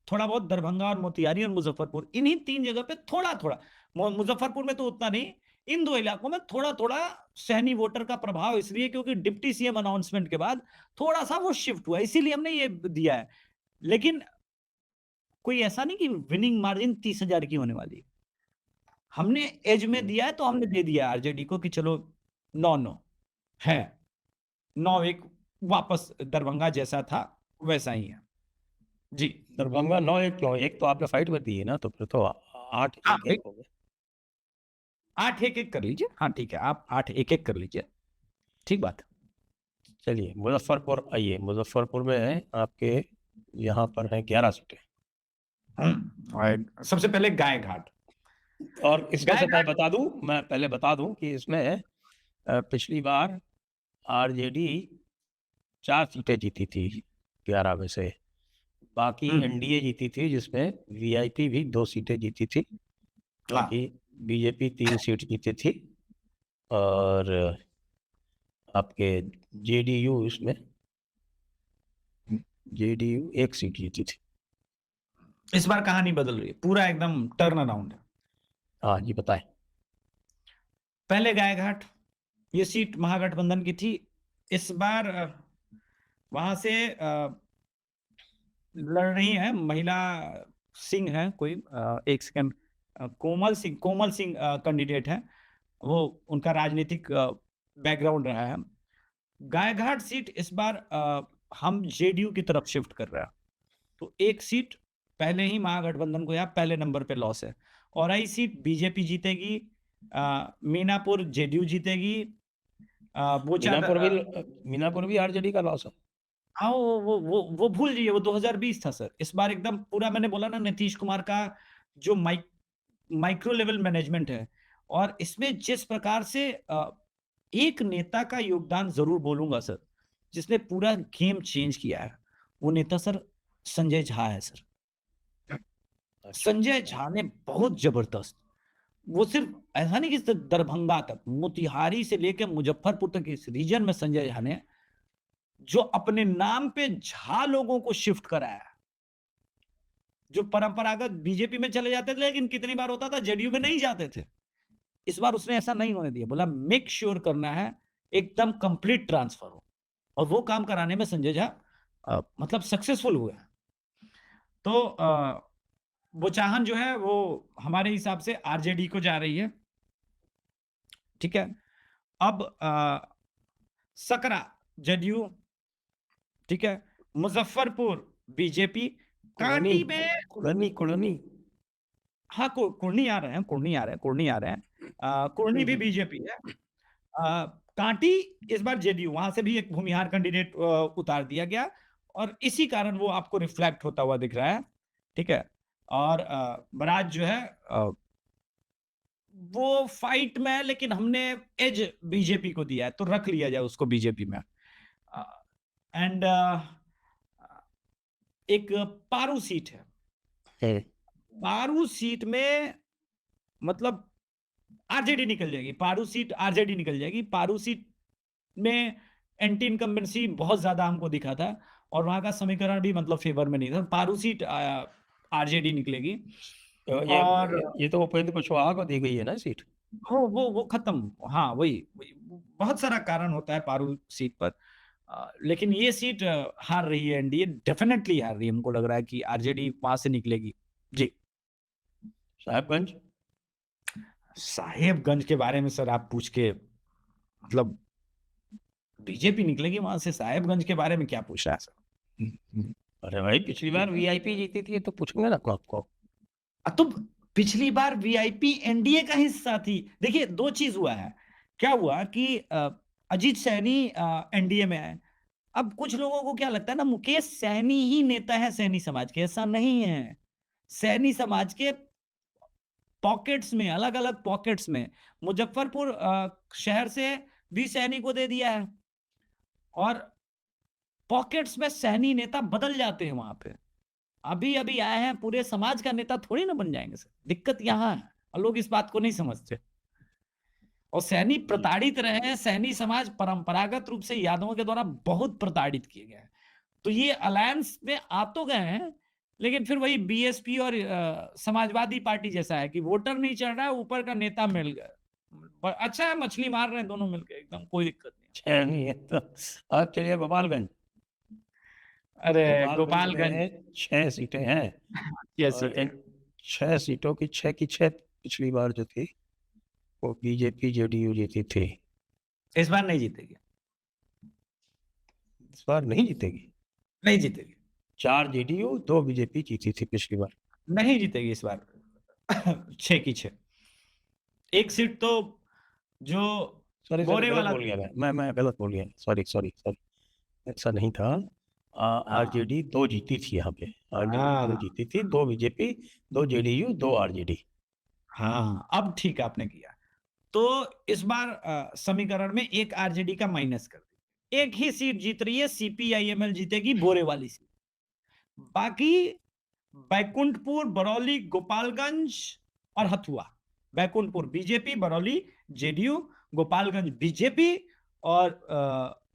थोड़ा बहुत दरभंगा और मोतिहारी और मुजफ्फरपुर, इन्हीं 3 जगह पे थोड़ा-थोड़ा, मुजफ्फरपुर में तो उतना नहीं, इन 2 इलाकों में थोड़ा-थोड़ा सहनी वोटर का प्रभाव इसलिए क्योंकि डिप्टी सीएम अनाउंसमेंट के बाद थोड़ा-सा वो शिफ्ट हुआ, इसीलिए हमने ये दिया है। लेकिन कोई ऐसा नहीं कि विनिंग मार्जिन 30,000 की होने वाली है। हमने एज में दिया है तो हमने दे दिया आरजेडी को कि चलो 9-9 है। 9-1 वापस दरभंगा जैसा था वैसा ही है। जी। दरभंगा 9-1 क्यों? एक तो आपने फाइट में दी है ना, तो फिर तो 8-1 हाँ, हो गए। 8-1-1 कर लीजिए। हाँ, ठीक है, आप 8-1-1 कर लीजिए। ठीक बात है। चलिए मुजफ्फरपुर आइए। मुजफ्फरपुर में है आपके, यहाँ पर है 11 सीटें। और सबसे पहले गाय घाट। और इसमें से मैं गाय-घाट पहले बता दूं कि इसमें पिछली बार आरजेडी 4 सीटें जीती थी 11 में से, बाकी एनडीए जीती थी जिसमें वीआईपी भी 2 सीटें जीती थी, हाँ, बाकी बीजेपी 3 सीट जीती थी और आपके जेडीयू इसमें जेडीयू 1 सीट जीती थी। इस बार कहानी बदल रही है, पूरा एकदम टर्न अराउंड है। हाँ जी, बताएं। पहले गायघाट, ये सीट महागठबंधन की थी। इस बार वहां से लड़ रही है महिला सिंह है कोई, एक सेकंड, कोमल सिंह कैंडिडेट है, वो उनका राजनीतिक बैकग्राउंड रहा है। गायघाट सीट इस बार हम जेडीयू की तरफ शिफ्ट कर रहे हैं, तो एक सीट पहले ही महागठबंधन को यहाँ पहले नंबर पे लॉस है। और आई सीट बीजेपी जीतेगी, मीनापुर जेडीयू जीतेगी, मीनापुर भी आरजेडी का लॉस है। हाँ, वो भूल जाइए, वो 2020 था सर। इस बार एकदम पूरा मैंने बोला ना, नीतीश कुमार का जो माइक्रो लेवल मैनेजमेंट है, और इसमें जिस प्रकार से एक नेता का योगदान जरूर बोलूंगा सर, जिसने पूरा गेम चेंज किया है, वो नेता सर संजय झा है सर। संजय झा ने बहुत जबरदस्त, वो सिर्फ ऐसा नहीं कि सिर्फ दरभंगा तक, मोतिहारी से लेकर मुजफ्फरपुर तक इस रीजन में संजय झा ने जो अपने नाम पे झा लोगों को शिफ्ट कराया, जो परंपरागत बीजेपी में चले जाते थे लेकिन कितनी बार होता था जेडीयू में नहीं जाते थे, इस बार उसने ऐसा नहीं होने दिया। बोला मेक श्योर करना है एकदम कंप्लीट ट्रांसफर हो, और वो काम कराने में संजय झा मतलब सक्सेसफुल हुए हैं। तो वो चाहन जो है वो हमारे हिसाब से आरजेडी को जा रही है। ठीक है, अब सकरा जेडीयू, ठीक है, मुजफ्फरपुर बीजेपी, कांटी में कुड़नी हाँ, कुर्नी आ रहे हैं, कुर्नी भी बीजेपी है। कांटी इस बार जेडीयू, वहां से भी एक भूमिहार कैंडिडेट उतार दिया गया, और इसी कारण वो आपको रिफ्लेक्ट होता हुआ दिख रहा है। ठीक है, और बराज जो है वो फाइट में है, लेकिन हमने एज बीजेपी को दिया है, तो रख लिया जाए उसको बीजेपी में। एंड एक पारू सीट है, पारू सीट में मतलब आरजेडी निकल जाएगी, पारू सीट आरजेडी निकल जाएगी। पारू सीट में एंटी इनकम्बेंसी बहुत ज्यादा हमको दिखा था, और वहां का समीकरण भी मतलब फेवर में नहीं था। पारू सीट आरजेडी निकलेगी। और ये तो उपेंद्र कुशवाहा को दी गई है ना सीट। हो वो खत्म, हाँ वही बहुत सारा कारण होता है पारू सीट पर, लेकिन ये सीट हार रही है, एनडीए डेफिनेटली हार रही है। हमको लग रहा है कि आरजेडी वहां से निकलेगी। जी। साहेबगंज के बारे में सर आप पूछ के, मतलब बीजेपी निकलेगी वहां से, साहेबगंज के बारे में क्या पूछ रहा है सर? अरे भाई, पिछली बार वीआईपी जीती थी तो पूछूंगा ना आपको। तो पिछली बार वीआईपी एनडीए का हिस्सा थी। देखिए दो चीज हुआ है, क्या हुआ कि अजीत सहनी एनडीए में आए, अब कुछ लोगों को क्या लगता है ना, मुकेश सैनी ही नेता है सैनी समाज के, ऐसा नहीं है। सैनी समाज के पॉकेट्स में, अलग-अलग पॉकेट्स में मुजफ्फरपुर शहर से भी सैनी को दे दिया है और पॉकेट्स में सैनी नेता बदल जाते हैं वहां पे। अभी-अभी आए हैं, पूरे समाज का नेता थोड़ी ना बन जाएंगे सर। दिक्कत यहाँ है और लोग इस बात को नहीं समझते। और सैनी प्रताड़ित रहे हैं, सैनी समाज परंपरागत रूप से यादवों के द्वारा बहुत प्रताड़ित किए गए हैं। तो ये अलायंस में आ तो गए हैं, लेकिन फिर वही बीएसपी और समाजवादी पार्टी जैसा है कि वोटर नहीं चढ़ रहा है, ऊपर का नेता मिल गया। अच्छा है, मछली मार रहे हैं दोनों मिलकर, एकदम कोई दिक्कत नहीं। छह नहीं है तो अब चलिए गोपालगंज। अरे गोपालगंज गोपालगंज में 6 सीटें हैं yes, और इन 6 सीटों की 6 की 6 पिछली बार जो थी वो बीजेपी जेडीयू जीती थी। इस बार नहीं जीतेगी, इस बार नहीं जीतेगी। नहीं जीतेगी, 4 जेडीयू 2 बीजेपी जीती थी पिछली बार। नहीं जीतेगी इस बार। 6 की 6। एक सीट तो जो सॉरी बोरे गलत वाला बोल गया मैं गलत बोल गया। सॉरी सॉरी सॉरी, ऐसा नहीं था। आरजेडी 2 जीती थी यहाँ पे। आरजेडी 2 हाँ जीती थी, 2 बीजेपी 2 जेडीयू 2 आरजेडी। हाँ, अब ठीक आपने किया। तो इस बार समीकरण में एक आरजेडी का माइनस कर दिया, एक ही सीट जीत रही है, सीपीआईएमएल जीतेगी, बोरे वाली सीट। बाकी बैकुंठपुर, बरौली, गोपालगंज और Hathua. Baikunthpur BJP, Barauli JDU, Gopalganj BJP और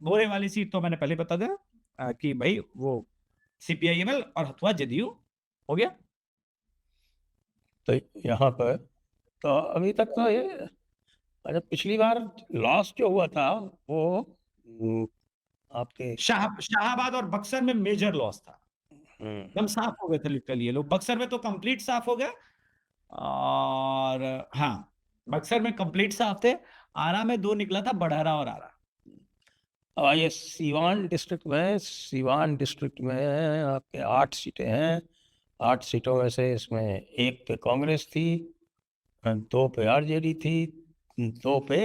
बोरे वाली सीट तो मैंने पहले बता दिया कि भाई वो सीपीआईएमएल और हथुआ जेडीयू हो गया। तो यहाँ पर तो अभी तक तो ये अच्छा, पिछली बार लॉस जो हुआ था वो आपके शाहाबाद और बक्सर में मेजर लॉस था, एकदम साफ हो गए थे लिटरली ये लोग। बक्सर में तो कंप्लीट साफ हो गया और हाँ, बक्सर में कंप्लीट साफ थे। आरा में 2 निकला था, बड़हरा और आरा। और ये सीवान डिस्ट्रिक्ट में आपके 8 सीटें हैं। 8 सीटों में से इसमें एक पे कांग्रेस थी, 2 पे आरजेडी थी, 2 पे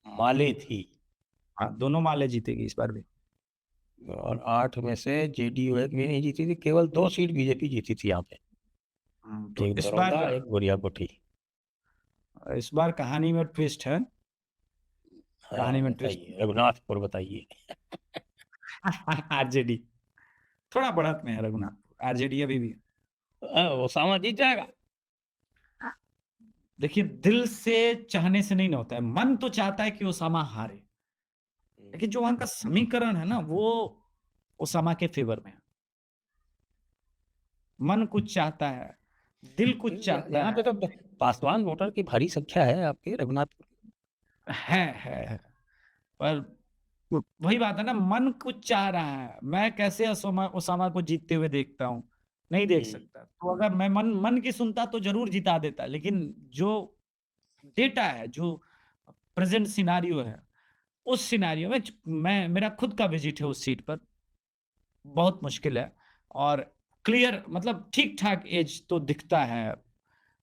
माले थी हाँ, दोनों माले जीतेगी इस बार भी। और 8 में से जेडीयू एक भी नहीं जीती थी। केवल 2 सीट बीजेपी जीती थी यहाँ पे, तो एक इस दरौंदा बार एक गोरियाकोठी। कहानी में ट्विस्ट है, कहानी में ट्विस्ट। बताइए रघुनाथपुर बताइए। आरजेडी थोड़ा बढ़त में है, रघुनाथपुर आरजेडी अभी भी। ओसामा जीत जाएगा। देखिए, दिल से चाहने से नहीं ना होता है, मन तो चाहता है कि ओसामा हारे, लेकिन जो वहां का समीकरण है ना, वो ओसामा के फेवर में है। मन कुछ चाहता है, दिल कुछ चाहता यहाँ पे है। तो पासवान वोटर की भारी संख्या है आपके रघुनाथपुर। है पर वही बात है ना, मन कुछ चाह रहा है। मैं कैसे ओसामा को जीतते हुए देखता हूँ, नहीं देख सकता। तो अगर मैं मन की सुनता तो जरूर जिता देता, लेकिन जो डेटा है, जो प्रेजेंट सिनारियो है, उस सिनारियो में मेरा खुद का विजिट है उस सीट पर, बहुत मुश्किल है। और क्लियर मतलब ठीक ठाक एज तो दिखता है।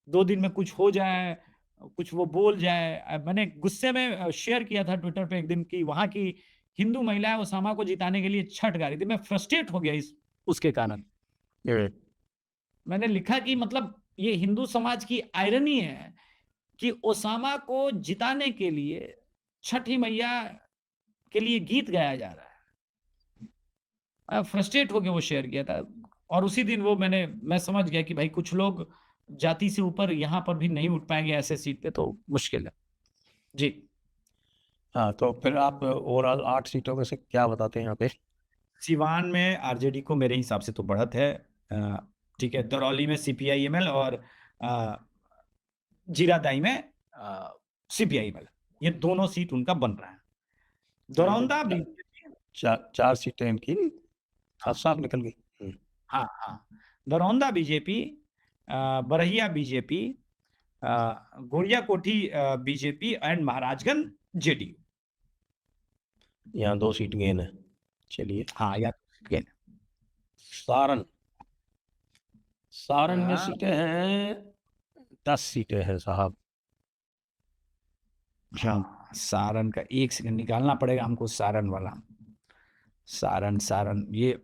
2 दिन में कुछ हो जाए, कुछ वो बोल जाए। मैंने गुस्से में शेयर किया था ट्विटर पे एक दिन कि वहां की हिंदू महिलाएं ओसामा को जिताने के लिए छठ गा रही थी। मैं फ्रस्ट्रेट हो गया उसके कारण। मैंने लिखा कि मतलब ये हिंदू समाज की आयरनी है कि ओसामा को जिताने के लिए छठी मैया के लिए गीत गाया जा रहा है। फ्रस्ट्रेट होकर वो शेयर किया था और उसी दिन वो मैं समझ गया कि भाई कुछ लोग जाति से ऊपर यहाँ पर भी नहीं उठ पाएंगे ऐसे सीट पे, तो मुश्किल है जी। हाँ, तो फिर आप ओवरऑल 8 सीटों में से क्या बताते हैं यहाँ पे? सिवान में आरजेडी को मेरे हिसाब से तो बढ़त है, ठीक है। दरौली में सीपीआईएमएल और जीरादाई में सीपीआईएमएल, ये दोनों सीट उनका बन रहा है। दरौंदा भी 4 सीटें इनकी साफ निकल गई। हाँ हाँ, Daraunda BJP, Barhiya BJP, Goriakothi BJP and Maharajganj JDU. यहाँ 2 सीट गेन है। चलिए, हाँ यार, सारण में सीटें हैं 10 सीटें हैं साहब। हाँ, सारण का 1 सेकंड निकालना पड़ेगा हमको, सारण वाला। सारण सारण ये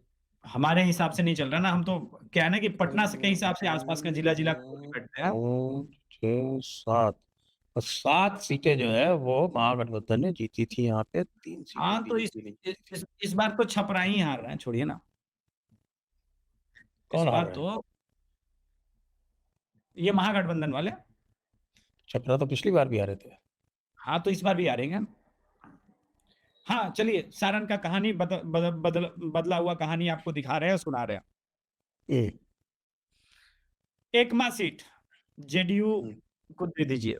हमारे हिसाब से नहीं चल रहा ना, हम तो क्या है ना कि पटना से के हिसाब से आसपास का जिला जिला बैठते हैं। 7 और 7 सीटें जो है वो महागठबंधन ने जीती थी। यहाँ पे 3 सीटें हाँ तो बीजेपी ने जीती। इस बार तो छपरा ही हार रहे हैं, छोड़िए ना। इस कौन हार बार रहा है? तो ये महागठबंधन वाले। छपरा तो पिछली बार भी आ रहे थे। हाँ तो इस बार भी हारेंगे। हाँ चलिए, सारण का कहानी बदला हुआ कहानी आपको दिखा रहे हैं, सुना रहे हैं। एकमा सीट जेडीयू को दे दीजिए,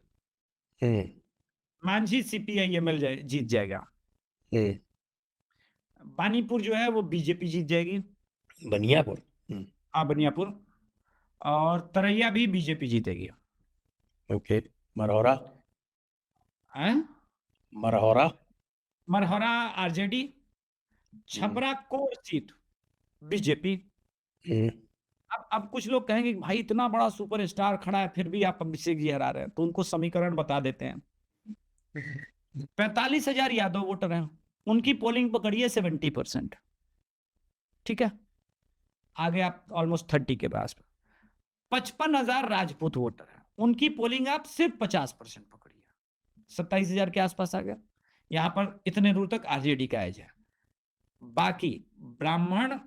मांझी सीपीआई एमएल जीत जाएगा। बानीपुर जो है वो बीजेपी जीत जाएगी। बनियापुर। हाँ बनियापुर। और तरैया भी बीजेपी जीतेगी। ओके। मरौरा। हैं? Maraura. Marhara RJD. Chhapra core seat BJP. अब कुछ लोग कहेंगे कि भाई इतना बड़ा सुपरस्टार खड़ा है फिर भी आप अभिषेक जी हरा रहे हैं, तो उनको समीकरण बता देते हैं। 45,000 यादव वोटर हैं, उनकी पोलिंग पकड़िए 70%। ठीक है, आगे आप ऑलमोस्ट 30 के पास। 55,000 राजपूत वोटर हैं, उनकी पोलिंग आप सिर्फ 50% पकड़िए, 27,000 के आसपास आ गया। यहां पर इतने दूर तक आरजेडी का एज है। बाकी ब्राह्मण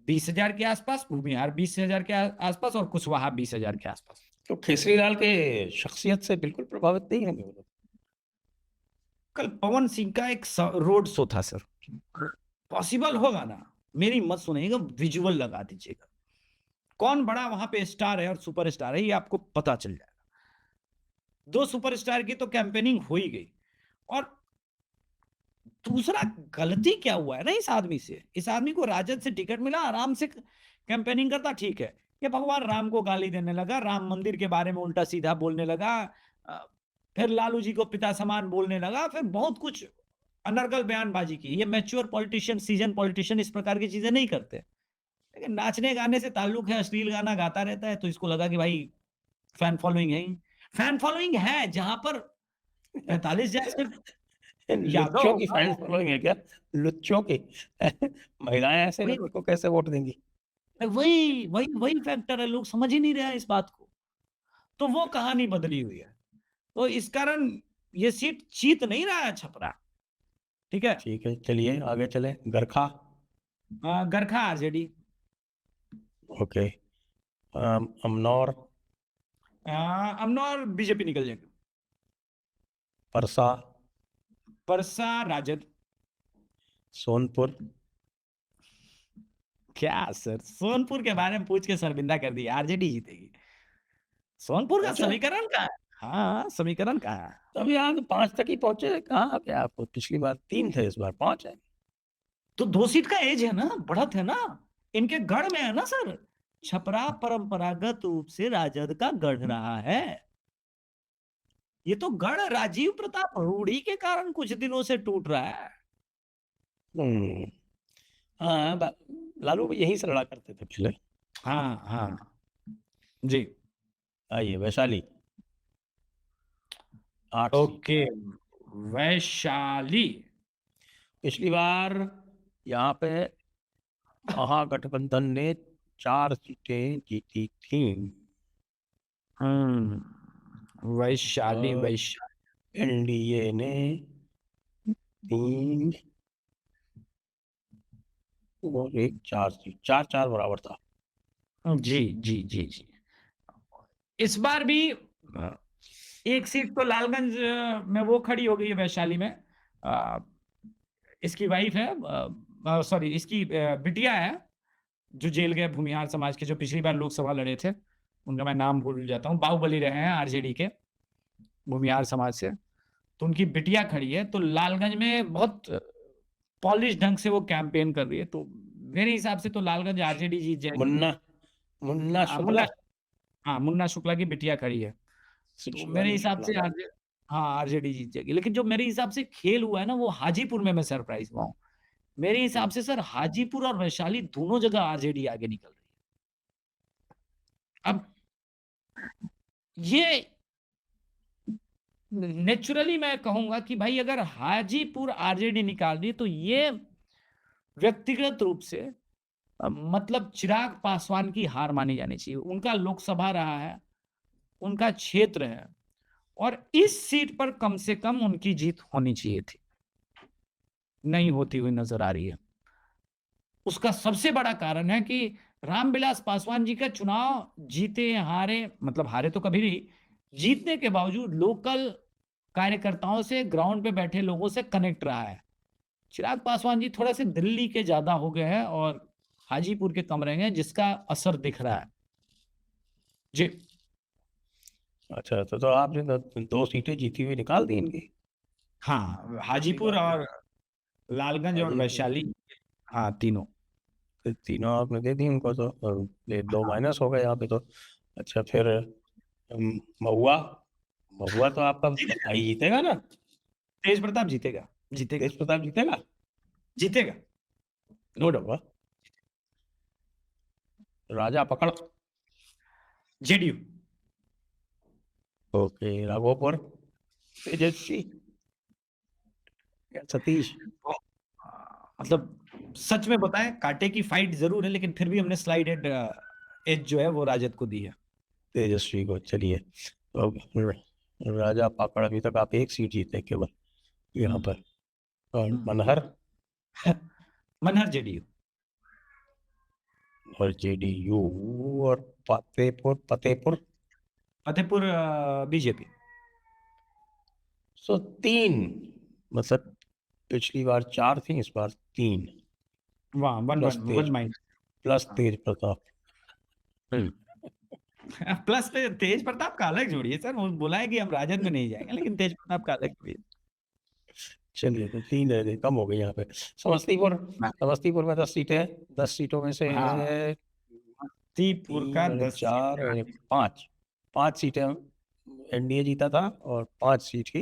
20,000 के आसपास, भूमिहार 20,000 के आसपास और कुशवाहा 20,000 के आसपास। तो केसरी लाल के शख्सियत से बिल्कुल प्रभावित नहीं होंगे वो लोग। कल पवन सिंह का एक रोड शो था सर, पॉसिबल होगा ना? मेरी मत सुनिएगा, विजुअल लगा दीजिएगा, कौन बड़ा वहां पे स्टार है और सुपरस्टार है ये आपको पता चल जाएगा। 2 सुपरस्टार की तो कैंपेनिंग हो ही गई। और दूसरा गलती क्या हुआ है ना इस आदमी से, इस आदमी को राजद से टिकट मिला, आराम से कैंपेनिंग करता, ठीक है। ये भगवान राम को गाली देने लगा, राम मंदिर के बारे में उल्टा सीधा बोलने लगा, फिर लालू जी को पिता समान बोलने लगा, फिर बहुत कुछ अनर्गल बयानबाजी की। ये मैच्योर पॉलिटिशियन, सीजन पॉलिटिशियन इस प्रकार की चीजें नहीं करते। लेकिन नाचने गाने से ताल्लुक है, अश्लील गाना गाता रहता है, तो इसको लगा कि भाई फैन फॉलोइंग है। फैन फॉलोइंग है जहां पर 45,000 सिर्फ लुच्चों की फैन फॉलोइंग है क्या? लुच्चों की महिलाएं ऐसे वही लड़के को कैसे वोट देंगी? वही वही वही फैक्टर है, लोग समझ ही नहीं रहे हैं इस बात को। तो वो कहानी बदली हुई है, तो इस कारण ये सीट जीत नहीं रहा है छपरा। ठीक है, ठीक है, चलिए आगे चले। Garkha. Garkha RJD. Okay. Amnour. Amnour BJP निकल जाएगी। परसा। परसा राजद। सोनपुर। क्या सर, सोनपुर के बारे में पूछ के शर्मिंदा कर दिया, आरजेडी जीतेगी। सोनपुर का अच्छा। समीकरण कहाँ है? हाँ समीकरण कहाँ है? तभी यहाँ 5 तक ही पहुंचे। कहाँ क्या आपको, पिछली बार 3 थे, इस बार 5 है। तो 2 सीट का एज है ना, बढ़त है ना, इनके गढ़ में है ना सर। छपरा परंपरागत रूप से राजद का गढ़ रहा है। ये तो गढ़ राजीव प्रताप रूढ़ी के कारण कुछ दिनों से टूट रहा है। हाँ, लालू भी यही से लड़ा करते थे पिछले। हाँ हाँ जी। आइए वैशाली। 8 सीट। ओके, वैशाली। पिछली बार यहाँ पे महागठबंधन ने 4 सीटें जीती थी। वैशाली और वैशाली। एनडीए ने 3 और 1, 4 सीट, 4-4 बराबर था। जी जी जी जी। इस बार भी एक सीट तो लालगंज में वो खड़ी हो गई है वैशाली में। इसकी वाइफ है, सॉरी इसकी बिटिया है, जो जेल गए भूमिहार समाज के, जो पिछली बार लोकसभा लड़े थे, उनका मैं नाम भूल जाता हूँ, बाहुबली रहे हैं आरजेडी के, भूमिहार समाज से। तो उनकी बिटिया खड़ी है, तो लालगंज में बहुत पॉलिश ढंग से वो कैंपेन कर रही है। तो मेरे हिसाब से तो लालगंज आरजेडी जीत जाएगी। मुन्ना शुक्ला। हाँ मुन्ना शुक्ला की बिटिया खड़ी है, तो मेरे हिसाब से हाँ आरजेडी जीत जाएगी। लेकिन जो मेरे हिसाब से खेल हुआ है ना, वो हाजीपुर में मैं सरप्राइज हुआ हूँ। मेरे हिसाब से सर हाजीपुर और वैशाली दोनों जगह आरजेडी आगे निकल रही है। अब ये नेचुरली मैं कहूंगा कि भाई अगर हाजीपुर आरजेडी निकाल दी, तो ये व्यक्तिगत रूप से मतलब चिराग पासवान की हार मानी जानी चाहिए। उनका लोकसभा रहा है, उनका क्षेत्र है और इस सीट पर कम से कम उनकी जीत होनी चाहिए थी, नहीं होती हुई नजर आ रही है। उसका सबसे बड़ा कारण है कि रामविलास पासवान जी का चुनाव जीते हारे, मतलब हारे तो कभी नहीं, जीतने के बावजूद लोकल कार्यकर्ताओं से, ग्राउंड पे बैठे लोगों से कनेक्ट रहा है। चिराग पासवान जी थोड़ा से दिल्ली के ज्यादा हो गए हैं और हाजीपुर के कम रह गए हैं, जिसका असर दिख रहा है जी। अच्छा, तो आपने दो सीटें जीती हुई निकाल दी इनकी। हाँ, हाजीपुर और लालगंज और हाजीपुर। वैशाली, हाँ तीनों। तो तीनों आपने दे दी उनको, तो ये दो माइनस हो गए यहाँ पे तो। अच्छा, फिर महुआ, महुआ तो आपका भाई जीतेगा ना? तेज प्रताप जीतेगा, जीतेगा, तेज प्रताप जीतेगा। जीतेगा, नो डाउट। राजा पकड़। जेडीयू। ओके, राघोपुर, तेजस्वी या सतीश। मतलब सच में बताएं, कांटे की फाइट जरूर है, लेकिन फिर भी हमने स्लाइड एज जो है वो राजद को दी है। तेजस्वी को। चलिए, तो अब राजा पकड़, अभी तक आप एक सीट जीते केवल यहाँ पर। और मनहर मनहर जेडीयू। और जेडीयू। और फतेहपुर, फतेहपुर फतेहपुर बीजेपी। सो तीन, मतलब पिछली बार 4 थी, इस बार 3 वाह, वन प्लस वन तेज, वन माइनस। प्लस तेज प्रताप। प्लस पे तेज प्रताप का अलग जोड़िए सर, वो बोला है कि हम राजद में नहीं जाएंगे, लेकिन तेज प्रताप का अलग जोड़िए। चलिए, तो 3 रह गई, कम हो गई यहाँ पे। समस्तीपुर, समस्तीपुर में 10 सीटें हैं। 10 सीटों में से हाँ, समस्तीपुर का 3 और 10 4 और 5 सीटें एनडीए जीता था और 5 सीट ही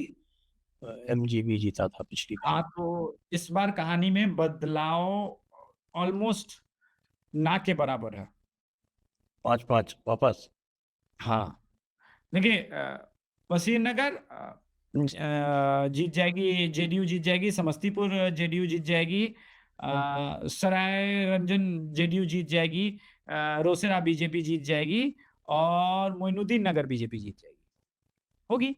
एमजीबी जीता था पिछली बार। हाँ, तो इस बार कहानी में बदलाव ऑलमोस्ट ना के बराबर है। 5-5 वापस। हाँ, देखिए वसीम नगर जीत जाएगी, जेडीयू जीत जाएगी। समस्तीपुर जेडीयू जीत जाएगी। सराय रंजन जेडीयू जीत जाएगी। रोसड़ा बीजेपी जीत जाएगी और मोइनुद्दीन नगर बीजेपी जीत जाएगी, होगी।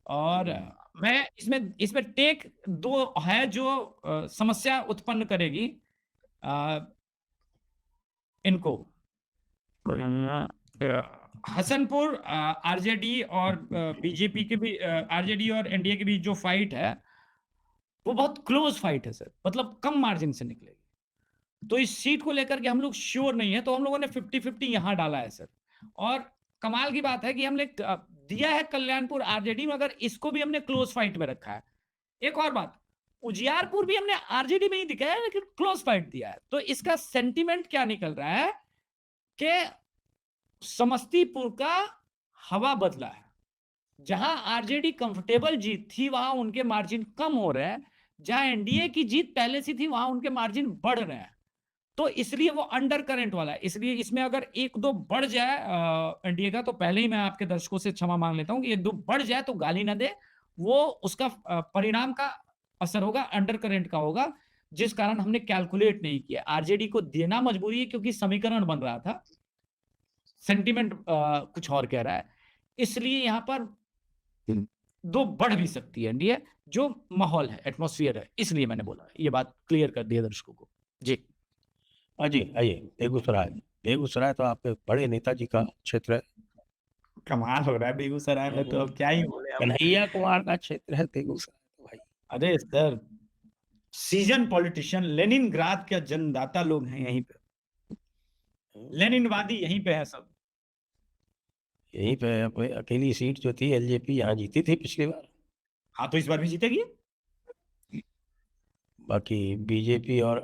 और मैं इसमें टेक 2 है जो समस्या उत्पन्न करेगी इनको। हसनपुर आरजेडी और बीजेपी के भी, आरजेडी और एनडीए के बीच जो फाइट है वो बहुत क्लोज फाइट है सर, मतलब कम मार्जिन से निकलेगी। तो इस सीट को लेकर के हम लोग श्योर नहीं है, तो हम लोगों ने 50-50 यहां डाला है सर। और कमाल की बात है कि हमने दिया है कल्याणपुर आरजेडी में, अगर इसको भी हमने क्लोज फाइट में रखा है। एक और बात, उजियारपुर भी हमने आरजेडी में ही दिखाया है, लेकिन क्लोज फाइट दिया है। तो इसका सेंटीमेंट क्या निकल रहा है कि समस्तीपुर का हवा बदला है। जहां आरजेडी कंफर्टेबल जीत थी, वहां उनके मार्जिन कम हो रहे हैं। जहां एनडीए की जीत पहले से थी, वहां उनके मार्जिन बढ़ रहे हैं। तो इसलिए वो अंडर करंट वाला है। इसलिए इसमें अगर 1-2 बढ़ जाए एनडीए का, तो पहले ही मैं आपके दर्शकों से क्षमा मांग लेता हूं कि 1-2 बढ़ जाए तो गाली ना दे, वो उसका परिणाम का असर होगा, अंडर करंट का होगा, जिस कारण हमने कैलकुलेट नहीं किया। आरजेडी को देना मजबूरी है, क्योंकि समीकरण बन रहा था, सेंटिमेंट कुछ और कह रहा है। इसलिए यहां पर 2 बढ़ भी सकती है एनडीए, जो माहौल है, एटमॉस्फेयर है, इसलिए मैंने बोला, ये बात क्लियर कर दी दर्शकों को जी। हाँ जी, आइए बेगूसराय। बेगूसराय तो आपके बड़े नेताजी का क्षेत्र है। कमाल हो रहा है बेगूसराय में, तो अब क्या ही बोले हम। कन्हैया कुमार का क्षेत्र है बेगूसराय तो भाई। अरे सर, सीजन पॉलिटिशियन, लेनिनग्राद का जन्मदाता लोग हैं यहीं पे, लेनिनवादी यहीं पे है सब। यहीं पे कोई अकेली सीट जो थी एलजेपी यहाँ जीती थी पिछली बार। हाँ, तो इस बार भी जीतेगी। बाकी बीजेपी और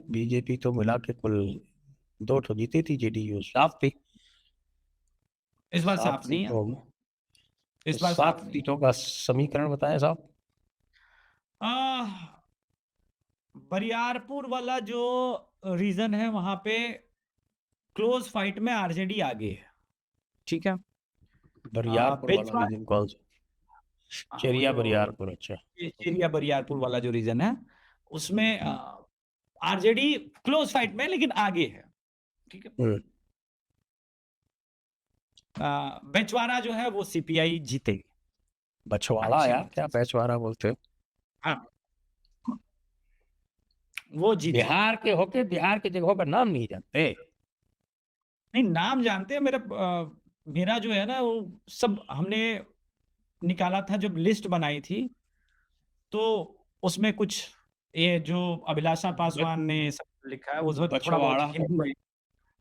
बीजेपी तो मिला के कुल 2 तो जीती थी, जेडीयू साफ थी। इस बार 7 साफ नहीं है, सीटों में, इस बार 7 साफ नहीं है। सीटों का समीकरण बताएं साहब। बरियारपुर वाला जो रीजन है, वहां पे क्लोज फाइट में आरजेडी आगे है, ठीक है। बरियारपुर वाला रीजन कौन सा? चेरिया बरियारपुर। अच्छा, चिरिया बरियारपुर वाला जो रीजन है, उसमें आरजेडी क्लोज फाइट में लेकिन आगे है, ठीक है। बेचवाड़ा जो है वो सीपीआई जीतेगी। बछवाड़ा अच्छी यार, बात क्या बेचवाड़ा बोलते हो? हाँ, वो जीत बिहार के होके बिहार की जगहों का नाम नहीं जानते। नहीं, नाम जानते हैं। मेरा जो है ना वो सब हमने निकाला था, जब लिस्ट बनाई थी तो उसमें कुछ ये जो अभिलाषा पासवान ने सब लिखा है उसमें थोड़ा बहुत बछवाड़ा हिंट हुई।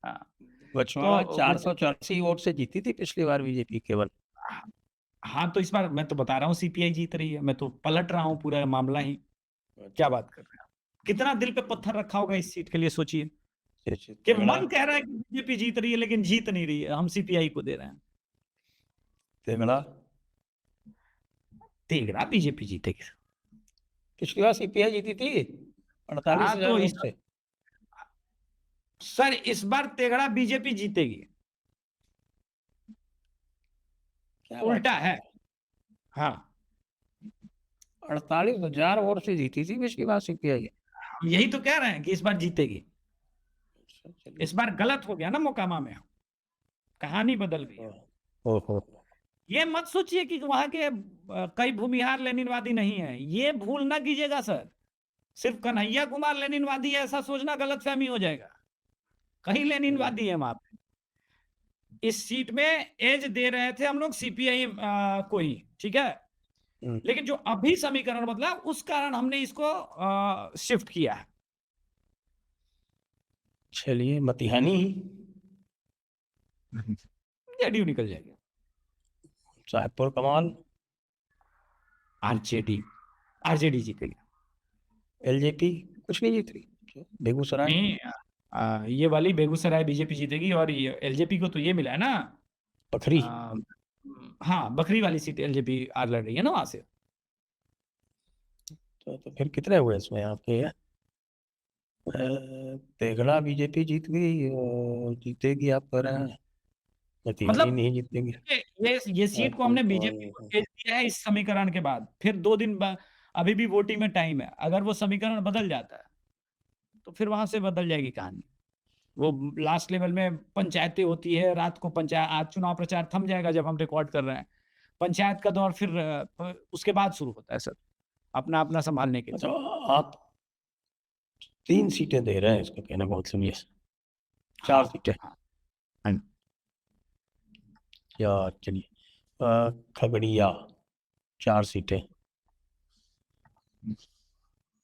हाँ, बछवाड़ा तो 484 वोट से जीती थी पिछली बार बीजेपी केवल। हाँ, तो इस बार मैं तो बता रहा हूँ सीपीआई जीत रही है। मैं तो पलट रहा हूँ पूरा मामला ही। क्या बात कर रहे हैं? कितना दिल पे पत्थर रखा होगा इस सीट के लिए, सोचिए कि तेगड़ा मन कह रहा है कि बीजेपी जीत रही है लेकिन जीत नहीं रही है, हम सीपीआई को दे रहे हैं। तेगड़ा तेगड़ा बीजेपी जीतेगी। पिछली बार सीपीआई जीती थी 48,000 तो वोट से। सर इस बार तेगड़ा बीजेपी जीतेगी, क्या उल्टा है। हाँ, 48,000 वोट से जीती थी पिछली बार सीपीआई। यही तो कह रहे हैं कि इस बार जीतेगी। चलिए। इस बार गलत हो गया ना मोकामा में, कहानी बदल गई। ओहो, ये मत सोचिए कि वहां के कई भूमिहार लेनिनवादी नहीं है, ये भूल ना कीजिएगा सर। सिर्फ कन्हैया कुमार लेनिनवादी है ऐसा सोचना गलतफहमी हो जाएगा। कई लेनिनवादी है वहां पे। इस सीट में एज दे रहे थे हम लोग सीपीआई को ही, ठीक है। लेकिन जो अभी समीकरण बदला उस कारण हमने इसको शिफ्ट किया है। चलिए मतिहानी जेडीयू निकल जाएगा। साहेबपुर कमाल आरजेडी आरजेडी जीतेगी। एलजेपी कुछ नहीं जीत रही। बेगूसराय नहीं, ये वाली बेगूसराय बीजेपी जीतेगी। और ये एलजेपी को तो ये मिला है ना, पखरी। हाँ, बखरी वाली सीट एलजेपी आर लड़ रही है ना वहां से। तो फिर कितने हुए इसमें आपके? तेगड़ा बीजेपी जीत गई और जीतेगी, आप कह रहे हैं मतिहानी मतलब नहीं जीतेगी। ये सीट को हमने बीजेपी को भेज दिया है इस समीकरण के बाद। फिर 2 दिन बाद अभी भी वोटिंग में टाइम है। अगर वो समीकरण बदल जाता है तो फिर वहां से बदल जाएगी कहानी। वो लास्ट लेवल में पंचायतें होती है रात को। पंचायत आज चुनाव प्रचार थम जाएगा जब हम रिकॉर्ड कर रहे हैं। पंचायत का दौर फिर उसके बाद शुरू होता है सर, अपना अपना संभालने के लिए। अच्छा, आप 3 सीटें दे रहे हैं, इसका कहना बहुत सुनिए। 4 सीटें हाँ। या चलिए खगड़िया 4 सीटें।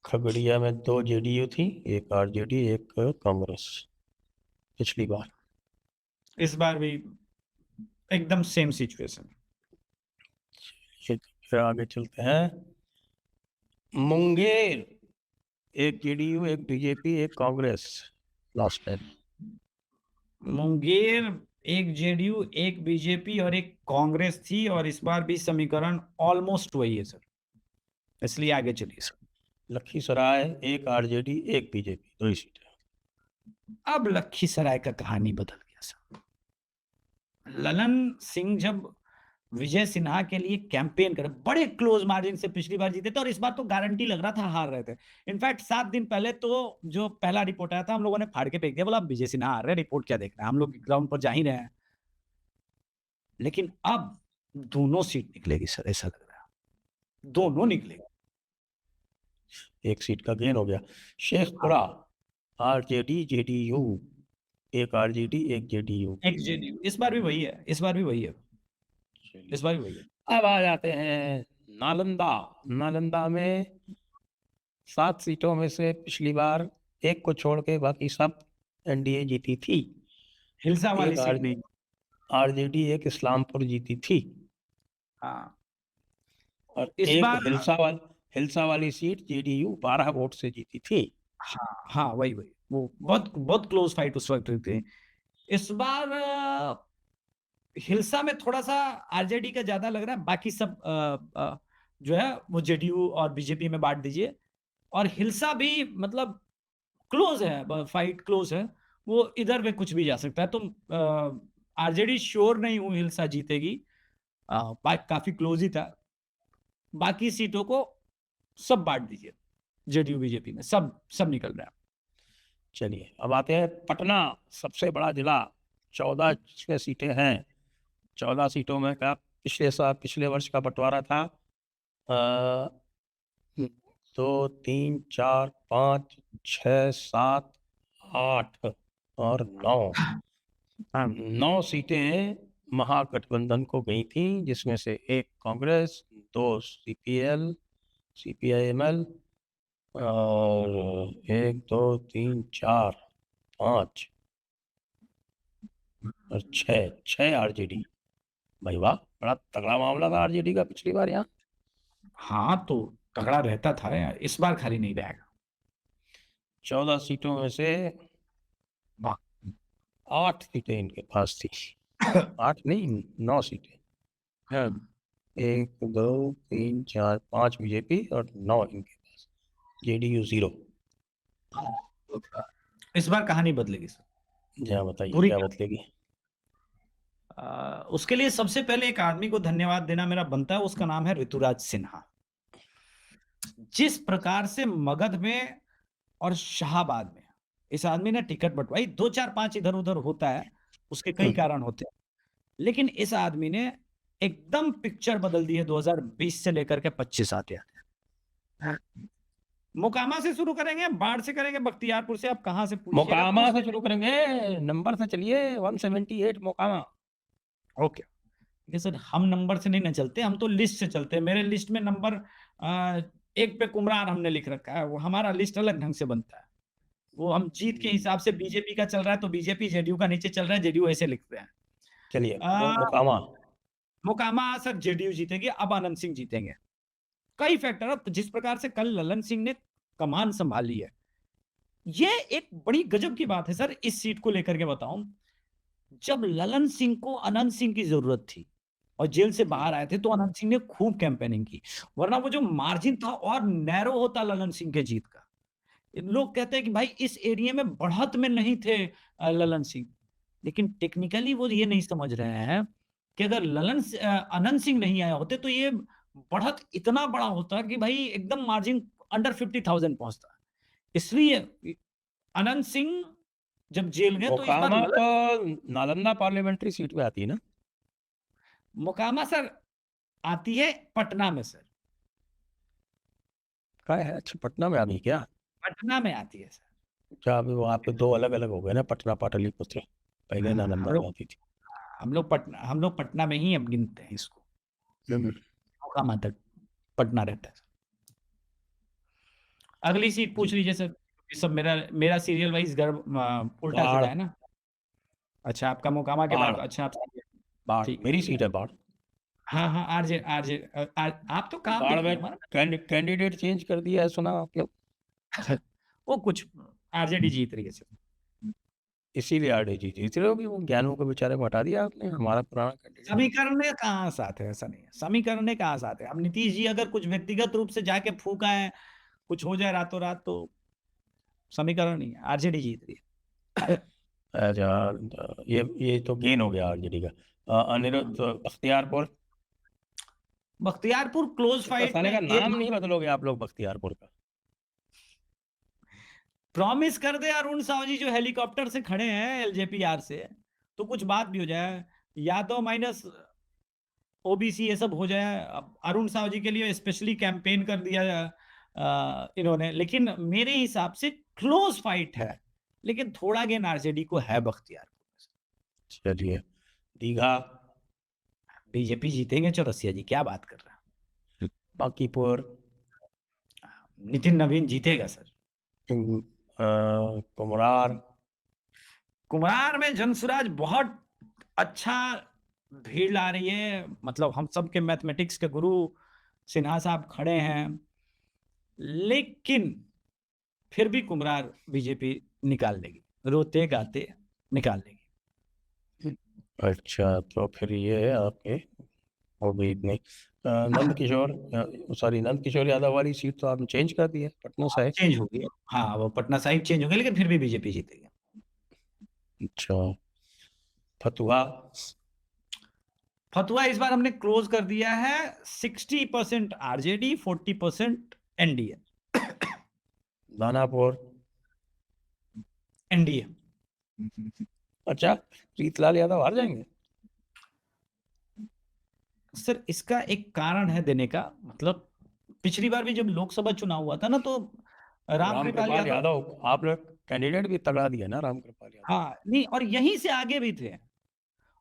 खगड़िया में 2 जेडीयू थी, 1 आरजेडी, 1 कांग्रेस पिछली बार। इस बार भी एकदम सेम सिचुएशन। फिर आगे चलते हैं। Munger 1 JDU, 1 BJP, 1 Congress last time. Munger 1 JDU, 1 BJP और 1 कांग्रेस थी। और इस बार भी समीकरण ऑलमोस्ट वही है सर, इसलिए आगे चलिए सर। लखीसराय 1 आरजेडी, 1 बीजेपी, 2 ही सीटें। अब लखीसराय का कहानी बदल गया सर। ललन सिंह जब विजय सिन्हा के लिए कैंपेन करे, बड़े क्लोज मार्जिन से पिछली बार जीते थे और इस बार तो गारंटी लग रहा था हार रहे थे। इनफैक्ट 7 दिन पहले तो जो पहला रिपोर्ट आया था हम लोगों ने फाड़ के फेंक दिया, बोला विजय सिन्हा हार रहे, रिपोर्ट क्या देखना है, हम लोग ग्राउंड पर जा ही रहे हैं। लेकिन अब दोनों सीट निकलेगी सर, ऐसा लग रहा है दोनों निकलेगी। 1 सीट का गेन हो गया। Sheikhpura RJD JDU, 1 RJD, 1 JDU. 1 JDU. इस बार भी वही है, इस बार भी वही है, इस बार भी वही है। अब आ जाते हैं नालंदा। नालंदा में 7 सीटों में से पिछली बार 1 को छोड़ के बाकी सब एनडीए जीती थी। हिलसा वाली एक सीट नहीं। आरजेडी, 1 इस्लामपुर जीती थी। हाँ, और इस एक बार हिलसा वाली सीट जेडीयू 12 वोट से जीती थी। हाँ, वही वो बहुत बहुत क्लोज फाइट उस वक्त हुई थी। इस बार हिलसा में थोड़ा सा आरजेडी का ज्यादा लग रहा है। बाकी सब जो है वो जेडीयू और बीजेपी में बांट दीजिए। और हिलसा भी मतलब क्लोज है, फाइट क्लोज है, वो इधर में कुछ भी जा सकता है। तो आरजेडी श्योर नहीं हूं हिलसा जीतेगी, काफी क्लोज ही था। बाकी सीटों को सब बांट दीजिए, जेडीयू बीजेपी में सब निकल रहा है। चलिए अब आते हैं पटना, सबसे बड़ा जिला। 14 सीटें हैं। 14 सीटों में क्या पिछले वर्ष का बंटवारा था? 2 3 4 5 6 7 8 और 9। 9 सीटें महागठबंधन को गई थी, जिसमें से 1 कांग्रेस, 2 CPIML और 1 2 3 4 5 और 6 RJD। भाई वाह, बड़ा तगड़ा मामला था RJD का पिछली बार यहाँ। हाँ तो तगड़ा रहता था यार, इस बार खाली नहीं रहेगा। 14 सीटों में से 8 सीटें इनके पास थी। 8 नहीं, 9 सीटें। 1 2 3 4 5 बीजेपी और 9 इनके पास, JDU 0। इस बार कहानी बदलेगी सर। जहाँ बताइए पूरी क्या बदलेगी? उसके लिए सबसे पहले एक आदमी को धन्यवाद देना मेरा बनता है, उसका नाम है ऋतुराज सिन्हा। जिस प्रकार से मगध में और शाहाबाद में इस आदमी ने टिकट बंटवाई, 2 4 5 इधर उधर होता है, उसके कई कारण होते हैं, लेकिन इस आदमी ने एकदम पिक्चर बदल दी है 2020 से लेकर के 25 आते हैं। मोकामा से शुरू करेंगे, बाढ़ से करेंगे, बख्तियारपुर से, आप कहां से पूछिएगा? मोकामा से शुरू करेंगे, नंबर से चलिए। 178 मोकामा। ओके देखिए सर, हम नंबर से नहीं ना चलते, हम तो लिस्ट से चलते हैं। मेरे लिस्ट में नंबर 1 पे कुमरार हमने लिख रखा है, वो हमारा लिस्ट अलग ढंग से बनता है। वो हम जीत के हिसाब से, बीजेपी का चल रहा है तो बीजेपी, जेडीयू का नीचे चल रहा है, जेडीयू ऐसे लिखते हैं। चलिए आ, मोकामा। मोकामा सर जेडीयू जीतेगी, अब आनंद सिंह जीतेंगे। कई फैक्टर, अब जिस प्रकार से कल ललन सिंह ने कमान संभाली है, ये एक बड़ी गजब की बात है सर। इस सीट को लेकर के बताऊं, जब ललन सिंह को अनंत सिंह की जरूरत थी और जेल से बाहर आए थे, तो अनंत सिंह ने खूब कैंपेनिंग की, वरना वो जो मार्जिन था और नैरो होता ललन सिंह के जीत का। लोग कहते हैं कि भाई इस एरिया में बढ़त में नहीं थे ललन सिंह, लेकिन टेक्निकली वो ये नहीं समझ रहे हैं कि अगर अनंत सिंह नहीं आए होते तो ये बढ़त इतना बड़ा होता कि भाई एकदम मार्जिन अंडर 50,000 पहुंचता। इसलिए अनंत सिंह जब जेल गए तो इस बार मोकामा तो नालंदा पार्लियामेंट्री सीट पे आती है ना? मोकामा सर आती है पटना में सर। क्या है? अच्छा, पटना में आ गई क्या? पटना में आती है सर। अच्छा, अभी वो आपके 2 अलग अलग हो गए ना, पटना पाटलिपुत्र। पहले हाँ, नालंदा में आती थी। हम लोग पटना में ही अब गिनते हैं इसको। मोकामा तक पटना रहता है सर। अगली सीट पूछ लीजिए सर। ये सब मेरा सीरियल वाइज उल्टा सीधा है ना। अच्छा, आपका मोकामा के बाद, बाढ़। अच्छा आप बाढ़ ठीक। मेरी सीट है, बाढ़। हाँ हाँ, आरजे आरजे आप तो काम बाढ़ देखिए में हमारा। कैंडिडेट चेंज कर दिया है, सुना आपने? वो कुछ आरजेडी जीत रही है सर। इसीलिए RJD जीत रहे होगी। वो ज्ञानों को बेचारे को हटा दिया आपने, हमारा पुराना कैंडिडेट। समीकरण में कहाँ साथ है? ऐसा नहीं है, समीकरण में कहाँ साथ है। अब नीतीश जी अगर कुछ व्यक्तिगत रूप से जाके फूका है, कुछ हो जाए रातों रात, तो समीकरण नहीं है, आरजेडी जीत रही है। अच्छा, ये तो गेन हो गया RJD का। अनिरुद्ध बख्तियारपुर। बख्तियारपुर क्लोज फाइट साले में का नाम नहीं बदलोगे आप लोग बख्तियारपुर का? प्रॉमिस कर दे अरुण साहू जी जो हेलीकॉप्टर से खड़े हैं LJPR से, तो कुछ बात भी हो जाए, यादव माइनस OBC ये सब हो जाए। अब अरुण साहू जी के लिए स्पेशली कैंपेन कर दिया इन्होंने, लेकिन मेरे हिसाब से क्लोज फाइट है, लेकिन थोड़ा गेन आरजेडी को है बख्तियारपुर। चलिए, दीघा। बीजेपी जीतेंगे चौरसिया जी, क्या बात कर रहा है। बांकीपुर। नितिन नवीन जीतेगा सर। कुमरार। कुमार में जनसुराज बहुत अच्छा भीड़ ला रही है, मतलब हम सब के मैथमेटिक्स के गुरु सिन्हा साहब खड़े हैं, लेकिन फिर भी कुमरार बीजेपी निकाल लेगी, रोते गाते निकाल लेगी। अच्छा, तो फिर ये है आपके उम्मीद नहीं। नंद किशोर यादव वाली सीट तो आपने चेंज कर दी है, पटना साहिब। चेंज हो गई, हाँ वो पटना साहिब चेंज हो गई, लेकिन फिर भी बीजेपी जीतेगी। अच्छा, फतुहा। फतुहा इस बार हमने क्लोज कर दिया है, 60% आरजेडी, 40% NDA। दानापुर। एनडीए। अच्छा, प्रीतलाल यादव हार जाएंगे? सर इसका एक कारण है देने का, मतलब पिछली बार भी जब लोकसभा चुनाव हुआ था ना, तो रामकृपाल रामकृपाल यादव, यादव आपने कैंडिडेट भी तगड़ा दिया ना, रामकृपाल यादव। हाँ नहीं, और यहीं से आगे भी थे,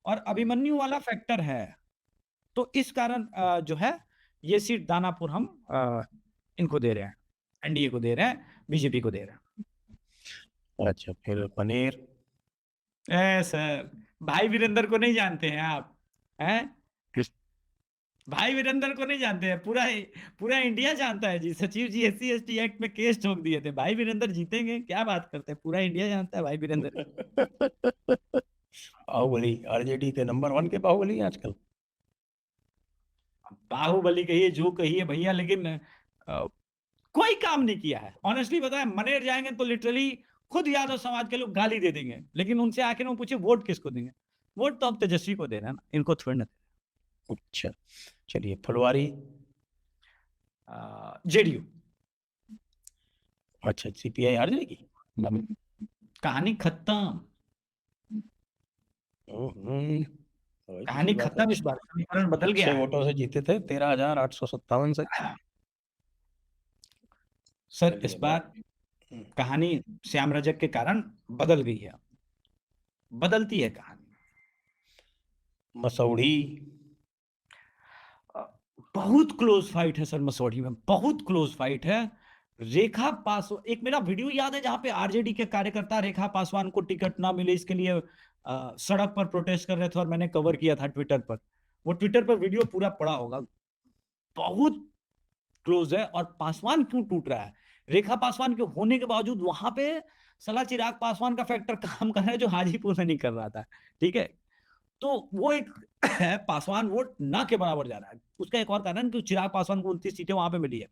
और अभिमन्यु वाला फैक्टर है, तो इस कारण जो है ये सीट दानापुर हम इनको दे रहे हैं, एनडीए को दे रहे हैं, बीजेपी को दे रहे हैं। अच्छा, फिर पनीर? सर भाई वीरेंद्र को नहीं जानते हैं आप? हैं? किस? भाई वीरेंद्र को नहीं जानते हैं? पूरा पूरा इंडिया जानता है जी। सचिव जी SC/ST एक्ट में केस ठोक दिए थे, भाई वीरेंद्र जीतेंगे, क्या बात करते हैं, पूरा इंडिया जानता है भाई वीरेंद्र। बाहुबली आरजेडी के नंबर 1 के बाहुबली हैं आजकल। बाहुबली कहिए जो कहिए भैया, लेकिन कोई काम नहीं किया है। ऑनेस्टली बताएं, मनेर जाएंगे तो लिटरली खुद यादव समाज के लोग गाली दे देंगे, लेकिन उनसे आके ना पूछे वोट किसको देंगे, वोट तो अब तेजस्वी को दे रहे हैं ना, इनको थोड़ी ना। अच्छा, चलिए फुलवारी? जेडीयू। अच्छा, सीपीआई हार जाएगी? कहानी खत्म, हम्म, कहानी खत्म। इस बार समीकरण बदल गया 6 है। वोटों से जीते थे, 13,857 से। सर इस बार कहानी श्याम रजक के कारण बदल गई है, बदलती है कहानी। मसौढ़ी? बहुत क्लोज फाइट है सर, मसौढ़ी में बहुत क्लोज फाइट है। रेखा पासवान, एक मेरा वीडियो याद है जहां पे आरजेडी के कार्यकर्ता रेखा पासवान को टिकट ना मिले इसके लिए सड़क पर प्रोटेस्ट कर रहे थे, और मैंने कवर किया था ट्विटर पर। वो ट्विटर पर वीडियो पूरा पड़ा होगा। बहुत क्लोज है, और पासवान क्यों टूट रहा है? रेखा पासवान के होने के बावजूद वहां पे सला चिराग पासवान का फैक्टर काम कर रहा है, जो हाजीपुर में नहीं कर रहा था। ठीक है, तो वो एक है, पासवान वोट ना के बराबर जा रहा है। उसका एक और कारण कि चिराग पासवान को 29 सीटें वहां पे मिली है,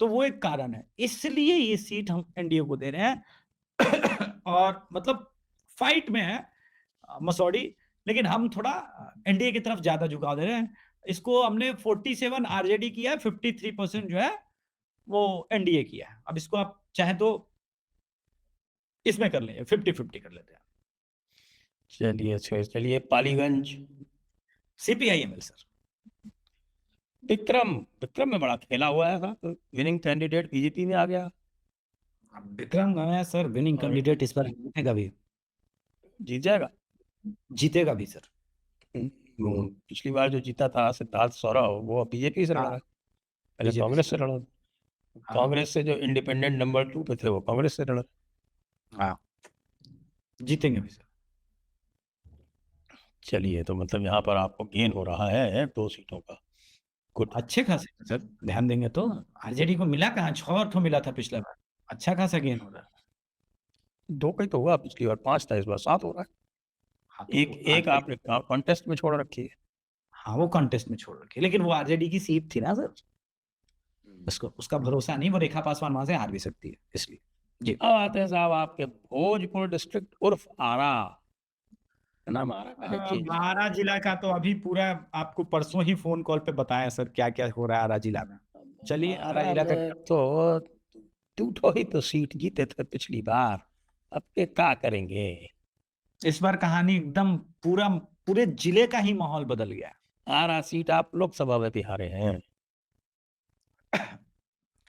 तो वो एक कारण है, इसलिए ये सीट हम एनडीए को दे रहे हैं। और मतलब फाइट में है मसौढ़ी, लेकिन हम थोड़ा एनडीए की तरफ ज्यादा झुकाव दे रहे हैं। इसको हमने 47 आरजेडी किया है, 53% जो है वो एनडीए किया है। अब इसको आप चाहे तो इसमें कर लें, 50-50 कर लेते हैं। चलिए, अच्छा, चलिए पालीगंज? CPIML sir. विक्रम में बड़ा खेला हुआ है, विनिंग कैंडिडेट बीजेपी में आ गया। विक्रम गया सर, विनिंग कैंडिडेट इस बार जीतेगा भी, जीत जाएगा? जीतेगा भी सर। पिछली बार जो जीता था सिद्धार्थ सौरभ, वो बीजेपी से लड़ा है, पहले BJP कांग्रेस से लड़ा। हाँ। कांग्रेस से जो इंडिपेंडेंट नंबर 2 पे थे, वो कांग्रेस से लड़ा। हाँ, जीतेंगे भी सर। चलिए, तो मतलब यहाँ पर आपको गेन हो रहा है 2 सीटों का। गुड। अच्छे खासे सर, ध्यान देंगे तो आरजेडी को मिला कहाँ, 6 तो मिला था पिछला बार, अच्छा खासा गेन हो रहा है। 2 का ही तो हुआ, पिछली बार 5 था, इस बार 7 हो रहा है। हाँ, तो एक आपने कॉन्टेस्ट में छोड़ रखी है। हाँ, वो कॉन्टेस्ट में छोड़ रखी, लेकिन वो आरजेडी की सीट थी ना सर, उसको उसका भरोसा नहीं, वो रेखा पासवान वहां से हार भी सकती है, इसलिए जी। अब आते हैं साहब आपके भोजपुर डिस्ट्रिक्ट उर्फ आरा। नाम आरा का है चीज। आरा जिला का तो अभी पूरा आपको परसों ही फोन कॉल पे बताया सर, क्या क्या हो रहा है आरा जिला में। चलिए, आरा जिला का तो 2 ही तो सीट जीते थे पिछली बार, अब के क्या करेंगे? इस बार कहानी एकदम पूरे जिले का ही माहौल बदल गया है। आरा सीट आप लोकसभा में भी हारे हैं।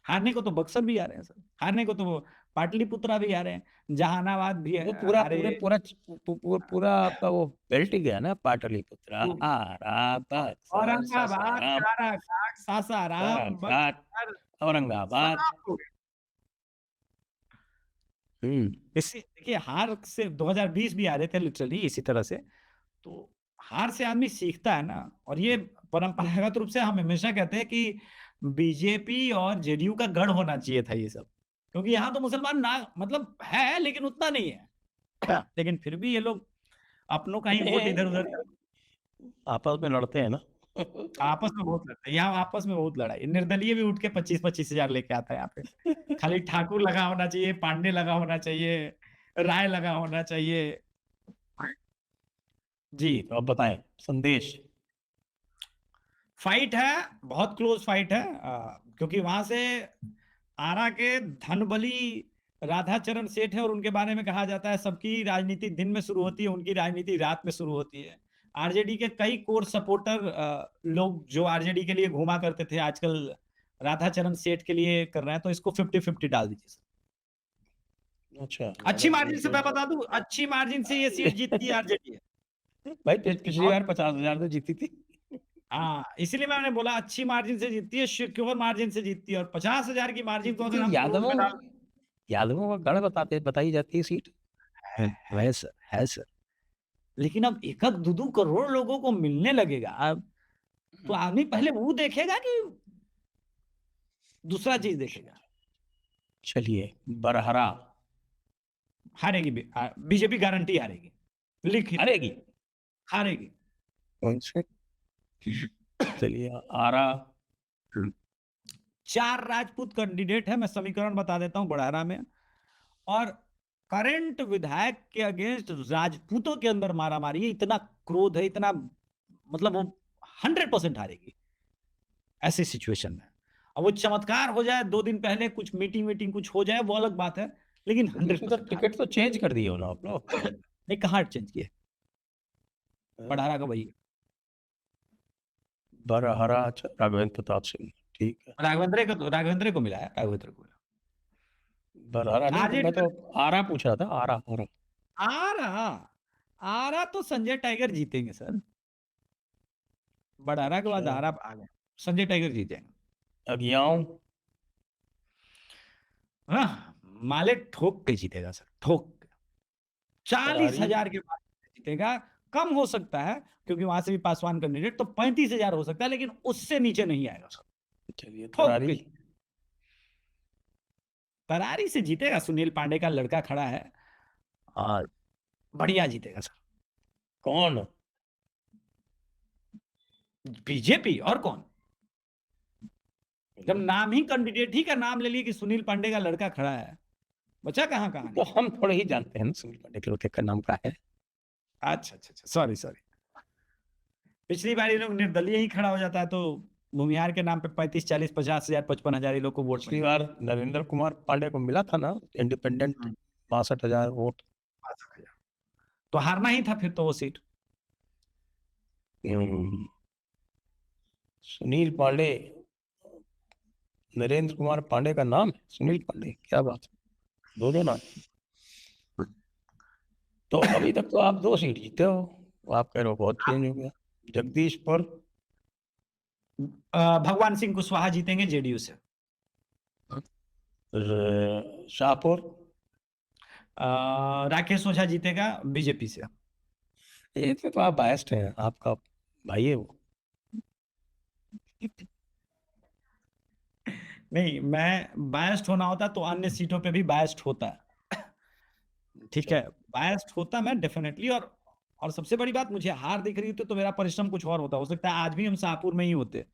हारने को तो बक्सर भी आ रहे हैं सर, हारने को तो पाटलिपुत्रा भी आ रहे हैं, जहानाबाद भी वो पूरा हारे। पूरा आपका वो बेल्ट ही गया ना, पाटलिपुत्रा, आरा, बक्सर, औरंगाबाद, सासाराम, काराकाट, सासाराम, काराकाट, बक्सर, औरंगाबाद। सब हो गए। इससे देखिए, हार से 2020 भी आ रहे थे लिटरली इसी तरह से, तो हार से आदमी सीखता है ना। और ये परंपरागत रूप से हम हमेशा कहते हैं कि बीजेपी और जेडीयू का गढ़ होना चाहिए था ये सब, क्योंकि यहाँ तो मुसलमान ना मतलब है, लेकिन उतना नहीं है। लेकिन फिर भी ये लोग अपनों का ही वोट इधर उधर आपस में लड़ते हैं ना। आपस में बहुत लड़ते हैं, यहाँ आपस में बहुत लड़ाई। निर्दलीय भी उठ के 25-25 हजार लेके आता है यहाँ पे। खाली ठाकुर लगा होना चाहिए, पांडे लगा होना चाहिए, राय लगा होना चाहिए। जी, तो अब बताएं संदेश। फाइट है, बहुत क्लोज फाइट है, क्योंकि वहां से आरा के धनबली राधाचरण सेठ है और उनके बारे में कहा जाता है सबकी राजनीति दिन में शुरू होती है, उनकी राजनीति रात में शुरू होती है। आरजेडी के कई कोर सपोर्टर लोग जो आरजेडी के लिए घूमा करते थे, आजकल राधाचरण सेठ के लिए कर रहे हैं, तो इसको 50-50 डाल दीजिए सर। अच्छा, अच्छी मार्जिन से मैं बता दूं, अच्छी मार्जिन से ये सीट जीतती है आरजेडी है। भाई पिछली बार 50,000 तो जीती थी। हाँ, इसीलिए मैंने बोला अच्छी मार्जिन से जीतती है, सिक्योर मार्जिन से जीतती है। और 50,000 की मार्जिन को अगर हम यादवों यादवों का गढ़ बताई जाती है सीट। है सर, है सर। लेकिन अब 1-2 करोड़ लोगों को मिलने लगेगा, अब तो आदमी पहले वो देखेगा कि दूसरा चीज देखेगा। चलिए, बरहरा हारेगी, बीजेपी गारंटी हारेगी, लिखित हारेगी। हारेगी। कौन से? चलिए, आरा 4 राजपूत कैंडिडेट है, मैं समीकरण बता देता हूं बड़ारा में। और करंट विधायक के अगेंस्ट राजपूतों के अंदर मारामारी है, इतना क्रोध है, इतना मतलब वो 100% हारेगी ऐसी सिचुएशन में। अब वो चमत्कार हो जाए, 2 दिन पहले कुछ मीटिंग कुछ हो जाए, वो अलग बात है, लेकिन 100% टिकट तो चेंज कर दिए हो ना आप लोग। नहीं, कहाँ चेंज किए? बड़ारा का वही बरहरा। अच्छा, राघवेंद्र प्रताप सिंह, ठीक है। राघवेंद्र को मिला है, राघवेंद्र को मिला। बरहरा नहीं, मैं तो आरा पूछ रहा था। आरा आरा तो संजय टाइगर जीतेंगे सर। बड़ारा के बाद आरा आ गए, संजय टाइगर जीतेंगे। अगियाओं माले ठोक के जीतेगा सर, ठोक के 40,000 के बाद जीतेगा। कम हो सकता है क्योंकि वहां से भी पासवान कैंडिडेट, तो 35,000 हो सकता है, लेकिन उससे नीचे नहीं आएगा सर। चलिए, तरारी से जीतेगा, सुनील पांडे का लड़का खड़ा है और बढ़िया जीतेगा सर। कौन? बीजेपी, और कौन? जब नाम ही कैंडिडेट ही का नाम ले लिए कि सुनील पांडे का लड़का खड़ा है, बचा कहाँ कहाँ? तो हम थोड़े ही जानते हैं ना सुनील पांडे के लड़के का नाम क्या है। अच्छा, सॉरी। पिछली बार ये लोग निर्दलीय ही खड़ा हो जाता है, तो भूमिहार के नाम पे 35, 40, 50,000, 55,000 लोग को वोट। पिछली बार नरेंद्र कुमार पांडे को मिला था ना इंडिपेंडेंट 62,000 वोट। 62,000 तो हारना ही था फिर तो वो सीट। सुनील पांडे, नरेंद्र कुमार पांडे का नाम है सुनील पांडे, क्या बात है, दो नाम। तो अभी तक तो आप 2 सीट जीते हो, आप कह रहे हो बहुत चेंज हो गया। जगदीशपुर भगवान सिंह कुशवाहा जीतेंगे जेडीयू से। शाहपुर राकेश ओझा जीतेगा बीजेपी से। ये तो आप बायस्ड हैं, आपका भाई है वो। नहीं, मैं बायस्ड होना होता तो अन्य सीटों पे भी बायस्ड होता है, ठीक है, बायस्ड होता मैं डेफिनेटली। और सबसे बड़ी बात, मुझे हार दिख रही तो मेरा परिश्रम कुछ और होता, हो सकता है आज भी हम शाहपुर में ही होते,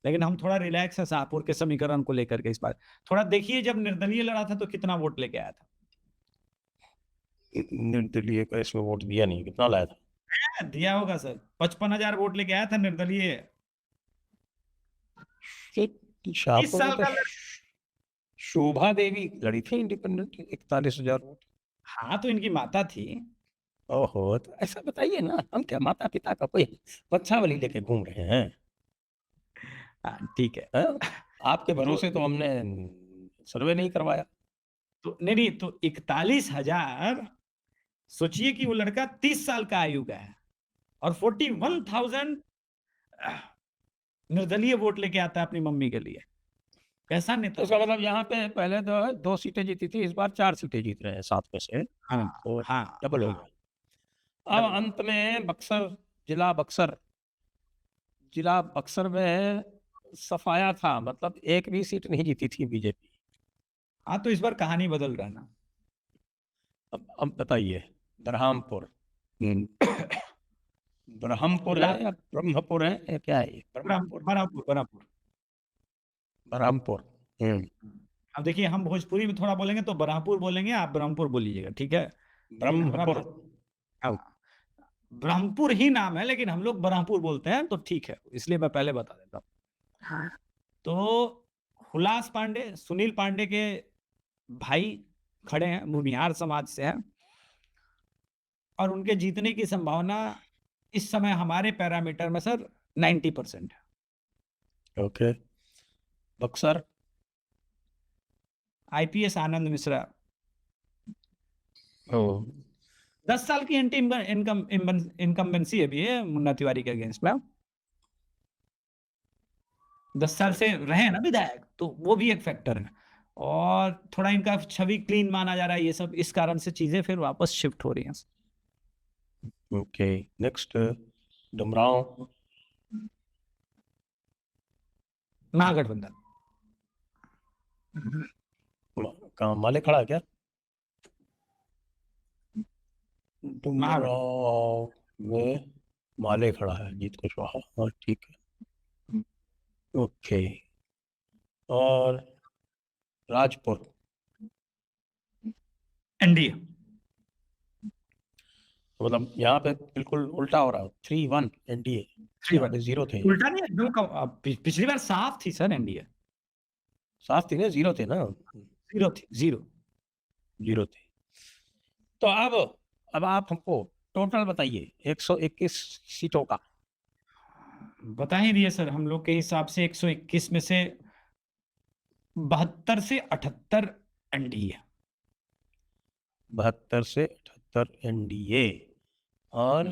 लेकिन हम थोड़ा रिलैक्स है शाहपुर के समीकरण को लेकर के। इस बार थोड़ा देखिए, जब निर्दलीय लड़ा था तो कितना वोट लेके आया था। निर्दलीय का इसमें वोट दिया नहीं, कितना लाया था? दिया होगा सर, 55,000 वोट लेके आया था निर्दलीय। शाहपुर में तो शोभा देवी लड़ी थी इंडिपेंडेंट, 41,000 वोट। हाँ, तो इनकी माता थी। ओहो, तो ऐसा बताइए ना, हम क्या माता पिता का कोई वंशावली लेके घूम रहे हैं? ठीक है, आपके भरोसे तो हमने सर्वे नहीं करवाया। तो नहीं, तो 41,000, सोचिए कि वो लड़का 30 साल का आयु का है और 41,000 निर्दलीय वोट लेके आता है अपनी मम्मी के लिए। कैसा नेता? तो इसका मतलब यहाँ पे पहले तो 2 सीटें जीती थी, इस बार 4 सीटें जीत रहे हैं 7 में से। हाँ, डबल हो गया। अब अंत में जिला बक्सर में सफाया था, मतलब एक भी सीट नहीं जीती थी बीजेपी। हाँ, तो इस बार कहानी बदल रहा है ना। अब बताइए, ब्रह्मपुर है या ब्रह्मपुर है या क्या है? ब्रह्मपुर। अब देखिए, हम भोजपुरी में थोड़ा बोलेंगे तो बरहमपुर बोलेंगे, आप ब्रह्मपुर बोलिएगा, ठीक है? ब्रह्मपुर ही नाम है, लेकिन हम लोग बरहमपुर बोलते हैं, तो ठीक है, इसलिए मैं पहले बता देता हूँ। तो हुलास पांडे, सुनील पांडे के भाई, खड़े हैं, भूमिहार समाज से हैं, और उनके जीतने की संभावना इस समय हमारे पैरामीटर में सर 90% है। ओके। बक्सर। आईपीएस आनंद मिश्रा, ओ 10 साल की एंटी इनकम्बेंसी अभी है मुन्ना तिवारी के अगेंस्ट में। 10 साल से रहे हैं ना विधायक, तो वो भी एक फैक्टर है, और थोड़ा इनका छवि क्लीन माना जा रहा है। ये सब इस कारण से चीजें फिर वापस शिफ्ट हो रही हैं। ओके। नेक्स्ट डुमरांव। महागठबंधन। कहाँ माले खड़ा है क्या? डुमरांव में माले खड़ा है, जीत कुशवाहा। हाँ ठीक है। ओके। और राजपुर। एनडीए। मतलब यहाँ पे बिल्कुल उल्टा हो रहा है, 3-1 एनडीए। 3-1 0 थे। उल्टा नहीं, एकदम पिछली बार साफ थी सर एनडीए। साफ थी ना, 0 थे ना। 0 थी, 0 थे। तो अब आप हमको टोटल बताइए 121 सीटों का। बता ही दिए सर, हम लोग के हिसाब से 121 में से 72 से 78 एनडीए। 72 से 78 एनडीए और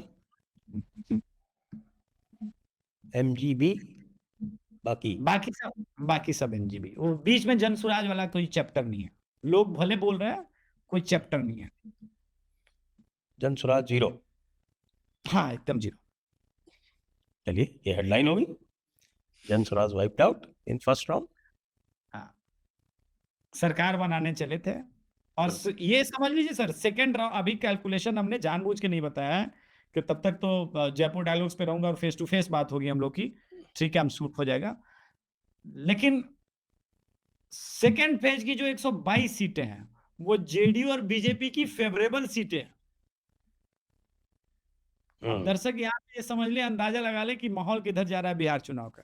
एमजीबी बाकी। बाकी सब एनजीबी। वो बीच में जन स्वराज वाला कोई चैप्टर नहीं है, लोग भले बोल रहे हैं, कोई चैप्टर नहीं है। जन स्वराज 0। हाँ एकदम 0। चलिए ये हेडलाइन होगी, जन Swaraj wiped out in first round. हाँ, सरकार बनाने चले थे, और ये समझ लीजिए सर सेकेंड राउंड, अभी कैलकुलेशन हमने जानबूझ के नहीं बताया है कि तब तक तो जयपुर डायलॉग्स पे रहूंगा और फेस टू फेस बात होगी हम लोग की, ठीक है, हम शूट हो जाएगा। लेकिन सेकेंड फेज की जो 122 सीटें हैं वो जेडीयू और बीजेपी की फेवरेबल सीटें हैं। अब दर्शक यहाँ पे ये समझ ले, अंदाजा लगा ले कि माहौल किधर जा रहा है बिहार चुनाव का।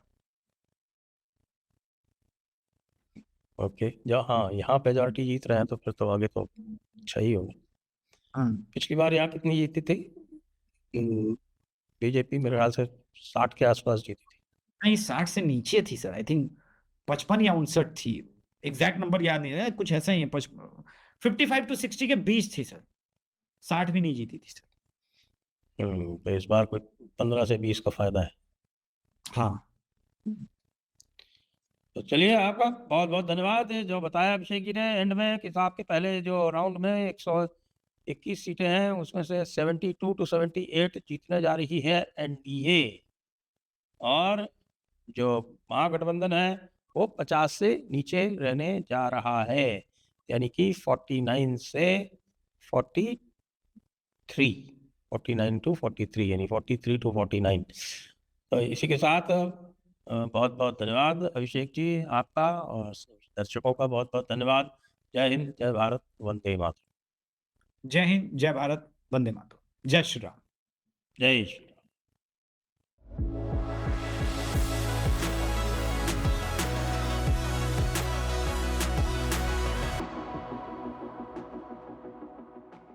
ओके। जो हाँ यहाँ मेजॉरिटी जीत रहे हैं तो फिर तो आगे तो अच्छा ही होगा। पिछली बार यहाँ कितनी जीती थी बीजेपी? मेरे ख्याल से 60 के आसपास जीती थी। नहीं 60 से नीचे थी सर, आई थिंक 55 या 59 थी, एग्जैक्ट नंबर याद नहीं है, कुछ ऐसा ही है। 55 to 60 के बीच थी सर, 60 भी नहीं जीती थी सर। तो इस बार कोई 15 से 20 का फायदा है। हाँ तो चलिए, आपका बहुत बहुत धन्यवाद है जो बताया अभिषेक जी ने एंड में कि आपके पहले जो राउंड में 121 सीटें हैं उसमें से 72 to 78 जीतने जा रही है एनडीए, और जो महागठबंधन है वो 50 से नीचे रहने जा रहा है, यानी कि 49 से 43, 49 to 43, यानी 43 to 49। तो इसी के साथ बहुत बहुत धन्यवाद अभिषेक जी आपका, और दर्शकों का बहुत बहुत धन्यवाद। जय हिंद, जय भारत, वंदे मातरम। जय हिंद, जय भारत, वंदे मातरम, जय श्री राम। जय श्री